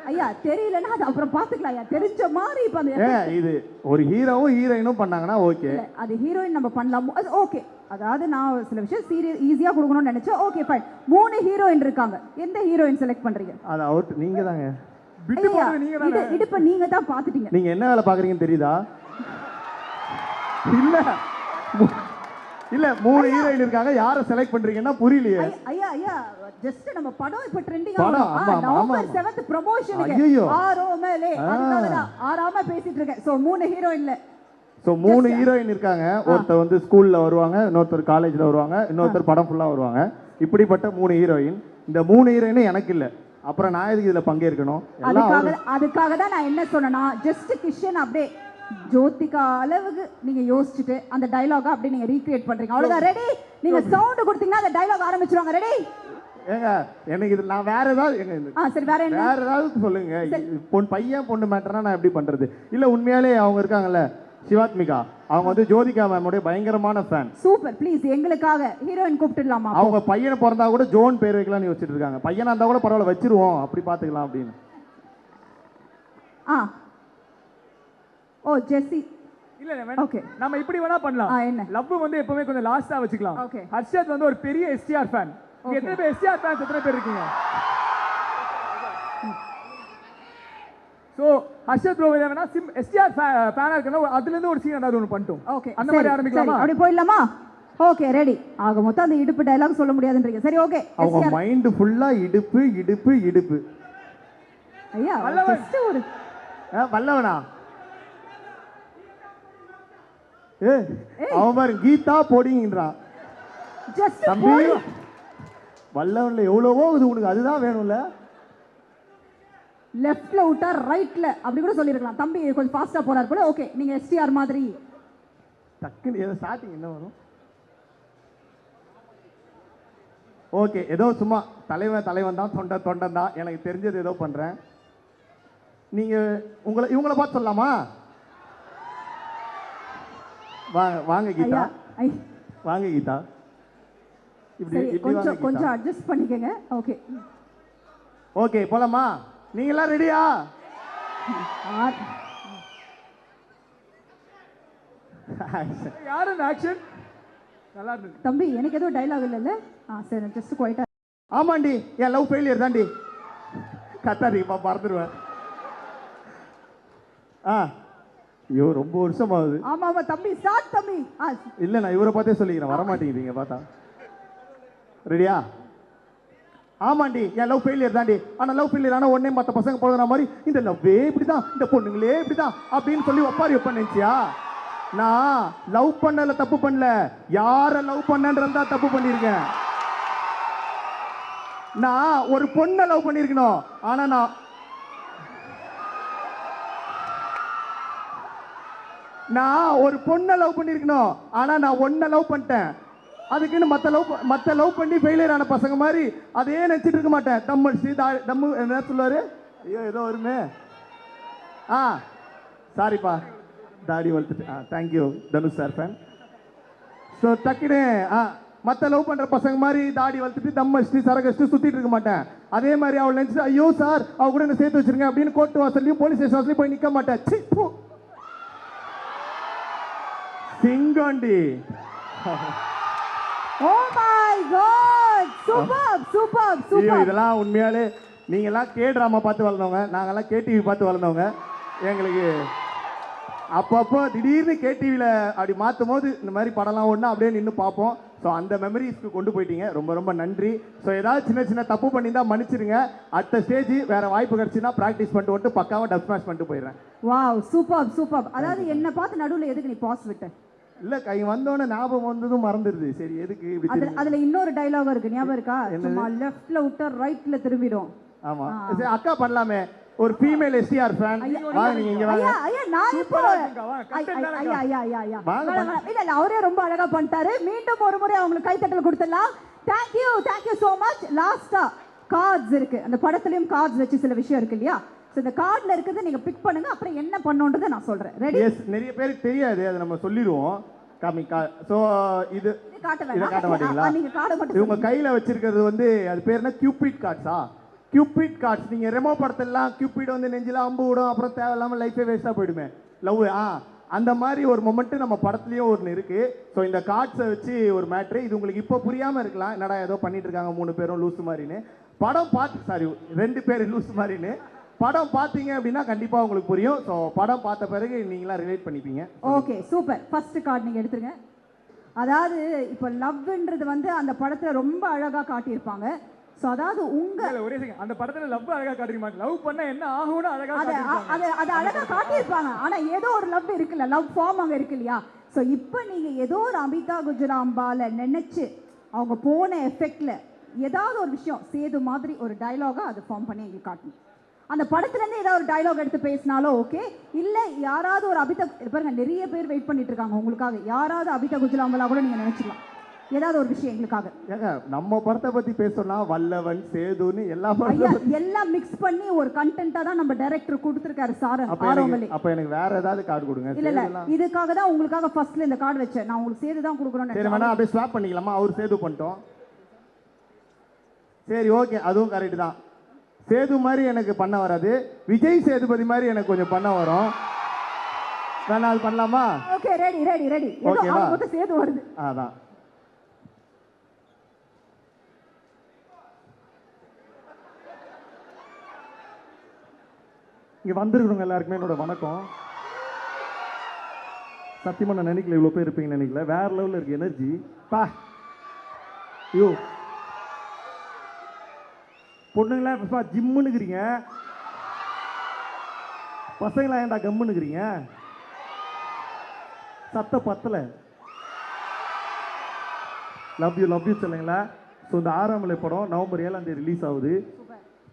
ஐயா, தெரியலன்னா அது அப்புறம் பார்த்துக்கலாம் ஐயா. தெரிஞ்ச மாதிரி இப்போ அந்த இது ஒரு ஹீரோவும் ஹீரோயினும் பண்ணாங்கன்னா ஓகே, அது ஹீரோயின் நம்ம பண்ணலாம், அது ஓகே. அதாவது நான் சில விஷயம் சீரியஸ் ஈஸியாக கொடுக்கணும்னு நினைச்சேன். Okay fine. 3 ஹீரோயின் இருக்காங்க, எந்த ஹீரோயின் செலக்ட் பண்றீங்க? அது அவுட். நீங்க தாங்க. இடுப்ப நீங்க தான் பார்த்துட்டீங்க. நீங்க என்ன வேலை பார்க்குறீங்கன்னு தெரியுதா? இல்ல இல்ல 3 ஹீரோயின் இருக்காங்க, யாரை செலக்ட் பண்றீங்கன்னா புரியலையே. ஐயா ஐயா ஜஸ்ட் நம்ம படம் இப்ப ட்ரெண்டிங் படம். ஆமா நவம்பர் 7th ப்ரமோஷனுக்கு ஆரோமலே அதுதான் ஆராம பேசிட்டு இருக்கேன். சோ 3 ஹீரோயின்ல ஸோ 3 ஹீரோயின் இருக்காங்க. ஒருத்தர் வந்து ஸ்கூல்ல வருவாங்க, இன்னொருத்தர் காலேஜ்ல வருவாங்க, இன்னொருத்தர் படம் ஃபுல்லா வருவாங்க. இப்படிப்பட்ட 3 ஹீரோயின். இந்த 3 ஹீரோயினும் எனக்கு இல்லை, அப்புறம் நான் எதுக்கு இதுல பங்கேற்கணும்? அதுக்காக தான் நான் என்ன சொன்னேன்னா ஜஸ்ட் கிஷன் அப்படியே ஜோதிகா அளவுக்கு நீங்க யோசிச்சுட்டு அந்த டயலாக அப்படியே நீங்க ரீக்ரியேட் பண்றீங்க, அவ்வளவுதான். ரெடி? நீங்க சவுண்ட் கொடுத்தீங்கன்னா அந்த டயலாக் ஆரம்பிச்சிருவாங்க. ரெடி? ஏங்க எனக்கு இது நான் வேற ஏதாவது சரி வேற என்ன வேற ஏதாவது சொல்லுங்க. பையன் பொண்ணு மேட்டர்னா நான் எப்படி பண்றது? இல்ல உண்மையாலே அவங்க இருக்காங்கல்ல சிவாத்மிகா, அவங்க வந்து ஜோதிகா மேமோட பயங்கரமான ஃபேன். சூப்பர். ப்ளீஸ் எங்களுக்காக ஹீரோயின் கூப்பிட்டுடலாமா? அவங்க பையனை பிறந்தா கூட ஜோன் பேர் வைக்கலாம்னு யோசிச்சுட்டு இருக்காங்க. பையனா இருந்தா கூட பரவாயில்ல வச்சிருவோம், அப்படி பாத்துக்கலாம் அப்படின்னு. ஓ ஜெசி. இல்ல ஓகே நம்ம இப்படி வேணா பண்ணலாம். என்ன லவ் வந்து எப்பவுமே கொஞ்சம் லாஸ்டா வச்சுக்கலாம். ஓகே. ஹர்ஷத் வந்து ஒரு பெரிய எஸ்டிஆர் ஃபேன். எத்தனை பேர் எஸ்டிஆர் ஃபேன்ஸ் எத்தனை பேர் இருக்கீங்க? ஸோ ஹர்ஷத் ப்ரோ வேணா எஸ்டிஆர் ஃபேனாக இருக்கணும், அதுலேருந்து ஒரு சீன் ஏதாவது ஒன்று பண்ணிட்டோம். ஓகே அந்த மாதிரி ஆரம்பிக்கலாமா? அப்படி போயிடலாமா? Okay ready. ஆக மொத்தம் அந்த இடுப்பு டயலாக் சொல்ல முடியாதுன்றீங்க. சரி ஓகே. அவங்க மைண்ட் ஃபுல்லா இடுப்பு இடுப்பு இடுப்பு. ஐயா ஜஸ்ட் ஒரு வல்லவனா அவன் பாரு கீதா போடிங்கன்றான். ஜஸ்ட் தம்பி வல்லவன்ல எவ்வளவோ இது உனக்கு அதுதான் வேணும்ல. லெஃப்ட்ல விட்டா ரைட்ல அப்படி கூட சொல்லிருக்கலாம். தம்பி கொஞ்சம் ஃபாஸ்டா போறாரு போல. ஓகே நீங்க எஸ்டிஆர் மாதிரி டக்குன்னு ஏதோ ஸ்டார்டிங் என்ன வரும்? ஓகே ஏதோ சும்மா தலைவன் தான் தொண்டன் தான் எனக்கு தெரிஞ்சது ஏதோ பண்றேன். நீங்க இவங்கள பார்த்து சொல்லலாமா? வாங்க கீதா, வாங்க கீதா. இப்படி கொஞ்சம் கொஞ்சம் அட்ஜஸ்ட் பண்ணிக்கங்க. ஓகே ஓகே போலாமா? நீங்க எல்லாம் ரெடியா? யாரு ஆக்ஷன் நல்லா இருக்கு தம்பி. எனக்கு எதுவும் டைலாக் இல்லைல்ல? சரி ஜஸ்ட் குவைட்டா. ஆமாண்டி என் லவ் ஃபெயிலியர் தாண்டி. கத்தாதீங்கப்பா மறந்துடுவேன். ஐயோ ரொம்ப வருஷம் ஆகுது. ஆமா ஆமா தம்பி ஸ்டார்ட் தம்பி. இல்ல நான் இவரை பார்த்தே சொல்லிக்கிறேன், வர மாட்டேங்கிறீங்க பார்த்தா. ரெடியா? ஆமாண்டி என் லவ் ஃபெயிலியர் தாண்டி. ஆனா லவ் ஃபெயிலியர் ஆனா உடனே மற்ற பசங்க போடுற மாதிரி இந்த லவ்வே இப்படிதான், இந்த பொண்ணுங்களே இப்படிதான் அப்படின்னு சொல்லி ஒப்பாரி வைப்பா. நான் லவ் பண்ணல, தப்பு பண்ணல, யார லவ் பண்ணன்றதா தப்பு பண்ணிருக்கேன். நான் ஒரு பொண்ணை லவ் பண்ணிருக்கணும், ஆனா நான் ஒரு பொண்ணை லவ் பண்ணிருக்கணும், ஆனா நான் ஒன்ன லவ் பண்ணிட்டேன். அதுக்குன்னு மற்ற லவ் பண்ணி ஃபெயிலியர் ஆன பசங்க மாதிரி அதே நினைச்சிட்டு இருக்க மாட்டேன். தம்மு என்ன சொல்லுவாரு? ஐயோ ஏதோ வருமே. சாரிப்பா தாடி வளர்த்துட்டு. Thank you Dhanush sir fan. So டக்குன்னு மற்ற லவ் பண்ணுற பசங்க மாதிரி தாடி வளர்த்துட்டு தம் அடிச்சுட்டு சரகடிச்சுட்டு சுற்றிட்டு இருக்க மாட்டேன். அதே மாதிரி அவள் நினச்சிட்டு ஐயோ சார் அவ கூட என்ன சேர்த்து வச்சிருங்க அப்படின்னு கோர்ட்டு வாசல்லையும் போலீஸ் ஸ்டேஷன் வாசலையும் போய் நிற்க மாட்டேன். சிங்கண்டி. Oh my god super super super. இதெல்லாம் உண்மையாலே நீங்கெல்லாம் கே ட்ராமா பார்த்து வளர்ந்தவங்க, நாங்கெல்லாம் கேடிவி பார்த்து வளர்ந்தவங்க. எங்களுக்கு அப்பப்போ திடீர்னு கேடிவியில் அப்படி மாற்றும் போது இந்த மாதிரி படம்லாம் ஒன்று அப்படியே நின்று பார்ப்போம். ஸோ அந்த மெமரிஸ்க்கு கொண்டு போயிட்டீங்க, ரொம்ப ரொம்ப நன்றி. ஸோ ஏதாவது சின்ன சின்ன தப்பு பண்ணியிருந்தா மன்னிச்சிருங்க. அடுத்த ஸ்டேஜ் வேற வாய்ப்பு கிடச்சுன்னா ப்ராக்டிஸ் பண்ணிட்டு வந்துட்டு பக்காவாக டப் ஸ்மாஷ் பண்ணிட்டு போயிடுறேன். Wow super super. அதாவது என்ன பார்த்து நடுவில் எதுக்கு நீ பாஸ் விட்ட? இல்ல கை வந்தோடனே ஞாபகம் வந்ததும் மறந்துடுது. சரி எதுக்கு இப்படி? அதுல இன்னொரு டயலாக் இருக்கு, ஞாபகம் இருக்கா? சும்மா லெஃப்ட்ல விட்டா ரைட்ல திரும்பிடும். ஆமா சரி அக்கா பண்ணலாமே. ஒரு ஃபீமேல் எஸ்டிஆர் ஃபேன் வாங்க, நீங்க இங்க வாங்க. ஐயா நான் இப்போ ஐயா இல்ல அவரே ரொம்ப அழகா பண்ணிட்டாரு. மீண்டும் ஒரு முறை அவங்களுக்கு கைத்தட்டல் கொடுத்துடலாம். Thank you so much. லாஸ்டா கார்ட்ஸ் இருக்கு, அந்த படத்துலயும் கார்ட்ஸ் வச்சு சில விஷயம் இருக்கு இல்லையா? ஸோ இந்த கார்டில் இருக்கிறது நீங்கள் பிக் பண்ணுங்க, அப்புறம் என்ன பண்ணணுன்றதை நான் சொல்கிறேன். ரெடி? எஸ், நிறைய பேருக்கு தெரியாது, அதை நம்ம சொல்லிடுவோம். ஸோ இது காட்ட மாட்டீங்களா? நீங்கள் கார்டை மட்டும் இவங்க கையில் வச்சிருக்கிறது வந்து அது பேர் என்ன? கியூபிட் கார்ட்ஸா? Cupid cards. நீங்கள் ரெமோ படத்தெல்லாம் கியூபிட் வந்து நெஞ்சில் அம்பு விடும், அப்புறம் தேவையில்லாமல் லைஃபே வேஸ்ட்டாக போயிடுமே லவ். அந்த மாதிரி ஒரு மொமெண்ட்டு நம்ம படத்துலேயும் ஒன்று இருக்குது. ஸோ இந்த கார்ட்ஸை வச்சு ஒரு மேட்ரு. இது உங்களுக்கு இப்போ புரியாமல் இருக்கலாம், என்னடா ஏதோ பண்ணிட்டு இருக்காங்க 3 பேரும் லூஸ் மாதிரின்னு. படம் பார்த்து 2 பேர் லூஸ் மாதிரின்னு படம் பார்த்தீங்க அப்படின்னா கண்டிப்பாக உங்களுக்கு புரியும். ஸோ படம் பார்த்த பிறகு நீங்களாம் ரிலேட் பண்ணிப்பீங்க. Okay super. ஃபர்ஸ்ட் கார்டு நீங்கள் எடுத்துருங்க. அதாவது இப்போ லவ்ன்றது வந்து அந்த படத்தில் ரொம்ப அழகாக காட்டியிருப்பாங்க. ஸோ அதாவது ஒரே அந்த படத்தில் லவ் அழகாக காட்டிருப்பாங்க. லவ் பண்ண என்ன ஆகும்னு அதை அழகாக காட்டியிருப்பாங்க. ஆனால் ஏதோ ஒரு லவ் இருக்குல்ல, லவ் ஃபார்ம் அங்கே இருக்கு இல்லையா? ஸோ இப்போ நீங்கள் ஏதோ ஒரு அமிதா குஜராம்பால நினச்சி அவங்க போன எஃபெக்டில் ஏதாவது ஒரு விஷயம் சேது மாதிரி ஒரு டைலாகாக அதை ஃபார்ம் பண்ணி எங்களுக்கு காட்டணும். அந்த படத்துலேருந்து ஏதாவது ஒரு டைலாக் எடுத்து பேசினாலும் ஓகே. இல்லை யாராவது ஒரு பாருங்க, நிறைய பேர் வெயிட் பண்ணிட்டு இருக்காங்க உங்களுக்காக. யாராவது அபிதா குஜலாம்பலா கூட நீங்கள் நினச்சிக்கலாம், ஏதாவது ஒரு விஷயம் எங்களுக்காக. நம்ம படத்தை பற்றி பேசணும்னா வல்லவன் சேதுன்னு எல்லாம் மிக்ஸ் பண்ணி ஒரு கண்டென்ட்டாக தான் நம்ம டைரக்டர் கொடுத்துருக்காரு சார் ஆரோமலே. அப்போ எனக்கு வேற ஏதாவது கார்டு கொடுங்க. இல்லை இதுக்காக தான் உங்களுக்காக ஃபர்ஸ்ட்ல இந்த கார்டு வச்சேன். நான் உங்களுக்கு சேது தான் கொடுக்குறோன்னு. சரி வேணா அப்படியே ஸ்வாப் பண்ணிக்கலாமா? அவர் சேது பண்ணிட்டோம். சரி ஓகே, அதுவும் கரெக்ட் தான். சேது மாதிரி எனக்கு பண்ண வராது, விஜய் சேதுபதி மாதிரி எனக்கு கொஞ்சம் பண்ண வரும். வேணா அது பண்ணலாமா? Okay ready ready ready. ஓகேவா? சேது வருது. அதான் இங்கே வந்திருக்கிறவங்க எல்லாருக்குமே என்னோட வணக்கம். சத்தியமாக நான் நினைக்கல இவ்வளோ பேர் இருப்பீங்கன்னு நினைக்கல. வேற லெவலில் இருக்கு எனர்ஜி. பா ஐயோ பொண்ணுங்களா இப்போ ஜிம்முன்னுக்கிறீங்க, பசங்களா ஏன்டா கம்முன்னுக்கிறீங்க? சத்த பத்தலை. லவ் யூ சொல்லுங்களா. ஸோ இந்த 6ஆம் மலை படம் நவம்பர் 7ஆம் தேதி ரிலீஸ் ஆகுது.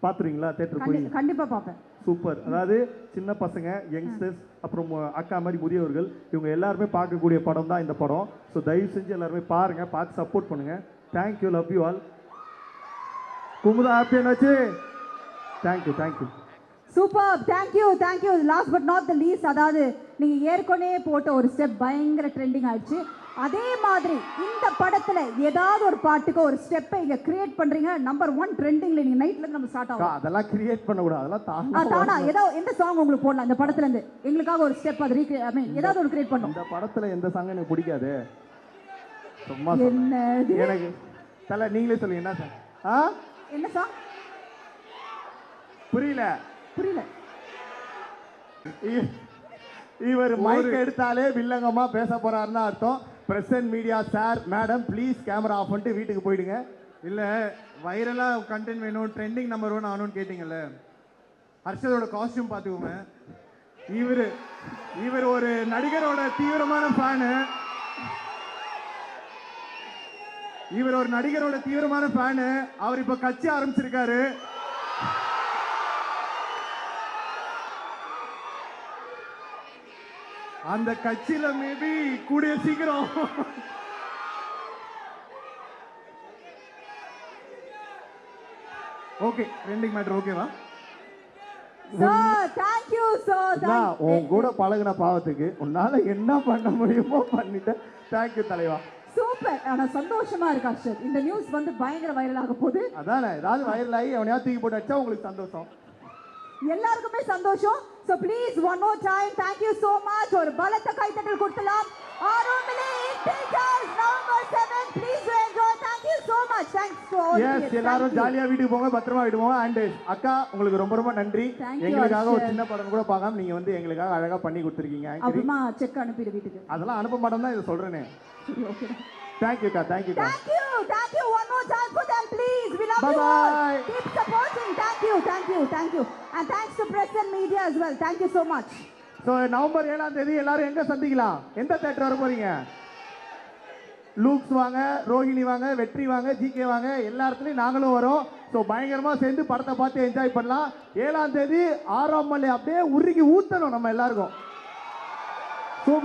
பார்த்துருவீங்களா தேட்டர் போய்? கண்டிப்பாக பார்ப்பேன். சூப்பர். அதாவது சின்ன பசங்க, யங்ஸ்டர்ஸ், அப்புறம் அக்கா மாதிரி முதியவர்கள், இவங்க எல்லாருமே பார்க்கக்கூடிய படம் தான் இந்த படம். ஸோ தயவு செஞ்சு எல்லாருமே பாருங்கள், பார்த்து சப்போர்ட் பண்ணுங்கள். Thank you, love you all. Kumudha happy என்னாச்சு? Thank you. Super, thank you. Last but not the least, அதாவது நீங்கள் ஏற்கனவே போட்ட ஒரு ஸ்டெப் பயங்கர ட்ரெண்டிங் ஆயிடுச்சு. அதே மாதிரி இந்த படத்தில் ஏதாவது ஒரு பாட்டுக்கு ஒரு ஸ்டெப்பை இங்கே கிரியேட் பண்ணுறீங்க. நம்பர் 1 ட்ரெண்டிங்கில் நீங்கள் நைட்லேருந்து நம்ம ஸ்டார்ட் ஆகும். அதெல்லாம் கிரியேட் பண்ணக்கூடாது, அதெல்லாம் தானா ஏதோ எந்த சாங் உங்களுக்கு போடலாம் இந்த படத்துலேருந்து? எங்களுக்காக ஒரு ஸ்டெப் அது ஐ மீன் ஏதாவது ஒரு கிரியேட் பண்ணோம். இந்த படத்தில் எந்த சாங் எனக்கு பிடிக்காது. சும்மா என்னது? எனக்கு தலை நீங்களே சொல்லுங்க என்ன சாங்? என்ன சாங்? புரியல. இவர் மைக் எடுத்தாலே வில்லங்கமா பேச போறாருன்னு அர்த்தம். Present media sir, madam please camera off பண்ணிட்டு வீட்டுக்கு போயிடுங்க. இல்லை வைரலாக கண்டென்ட் வேணும், ட்ரெண்டிங் நம்பர் 1 ஆகணும்னு கேட்டிங்கல்ல, ஹர்ஷதோட காஸ்டியூம் பார்த்துக்கோங்க. இவர் ஒரு நடிகரோட தீவிரமான ஃபேனு. அவர் இப்போ கட்சி ஆரம்பிச்சிருக்காரு. அந்த கட்சியில மேபி கூடிய சீக்கிரம் ஓகே ட்ரெண்டிங் மேட்டர் ஓகேவா? உன் கூட பழகின பாவத்துக்கு உன்னால என்ன பண்ண முடியுமோ பண்ணிட்டேன். தேங்க்யூ தலைவா. சூப்பர். ஆனால் சந்தோஷமா இருக்கா சார், இந்த நியூஸ் வந்து பயங்கர வைரல் ஆக போகுது. அதானே, ஏதாவது வைரல் ஆகி அவனையா தூக்கி போட்டு அடிச்சா உங்களுக்கு சந்தோஷம், எல்லாருக்குமே சந்தோஷம். So please one more time thank you so much. ஒரு பலத்த கைத்தட்டல் கொடுக்கலாம். Aaromaley இன்டேஜர்ஸ் November 7 please do enjoy. Thank you so much. Thanks to all. Yes, எல்லாரும் ஜாலியா வீட்டுக்கு போங்க, பத்திரமா வீட்டுக்கு போங்க. அண்ட் அக்கா உங்களுக்கு ரொம்ப ரொம்ப நன்றி. எங்களுக்காக ஒரு சின்ன படம் கூட பார்க்காம நீங்க வந்து எங்களுக்காக அழகா பண்ணி கொடுத்துருக்கீங்க. அப்புறமா செக் அனுப்பிடு வீட்டுக்கு. அதெல்லாம் அனுப்ப மாட்டோம் தான் இதை சொல்றேனே. Okay. Thank you, thank you. Thank you. One more time for them, please. We love you all. Keep supporting. Thank you. And thanks to press and media as well. Thank you so much. So November 7ஆம் தேதி எல்லாரும் எங்க சந்திக்கலாம்? எந்த தியேட்டர் வர போறீங்க? லூக்ஸ் வாங்க, ரோஹிணி வாங்க, வெற்றி வாங்க, ஜிகே வாங்க, எல்லா இடத்துலையும் நாங்களும் வரோம். ஸோ பயங்கரமா சேர்ந்து படத்தை பார்த்து என்ஜாய் பண்ணலாம். 7ஆம் தேதி 6ஆம் மலை அப்படியே உருகி ஊத்தணும் நம்ம எல்லாருக்கும்.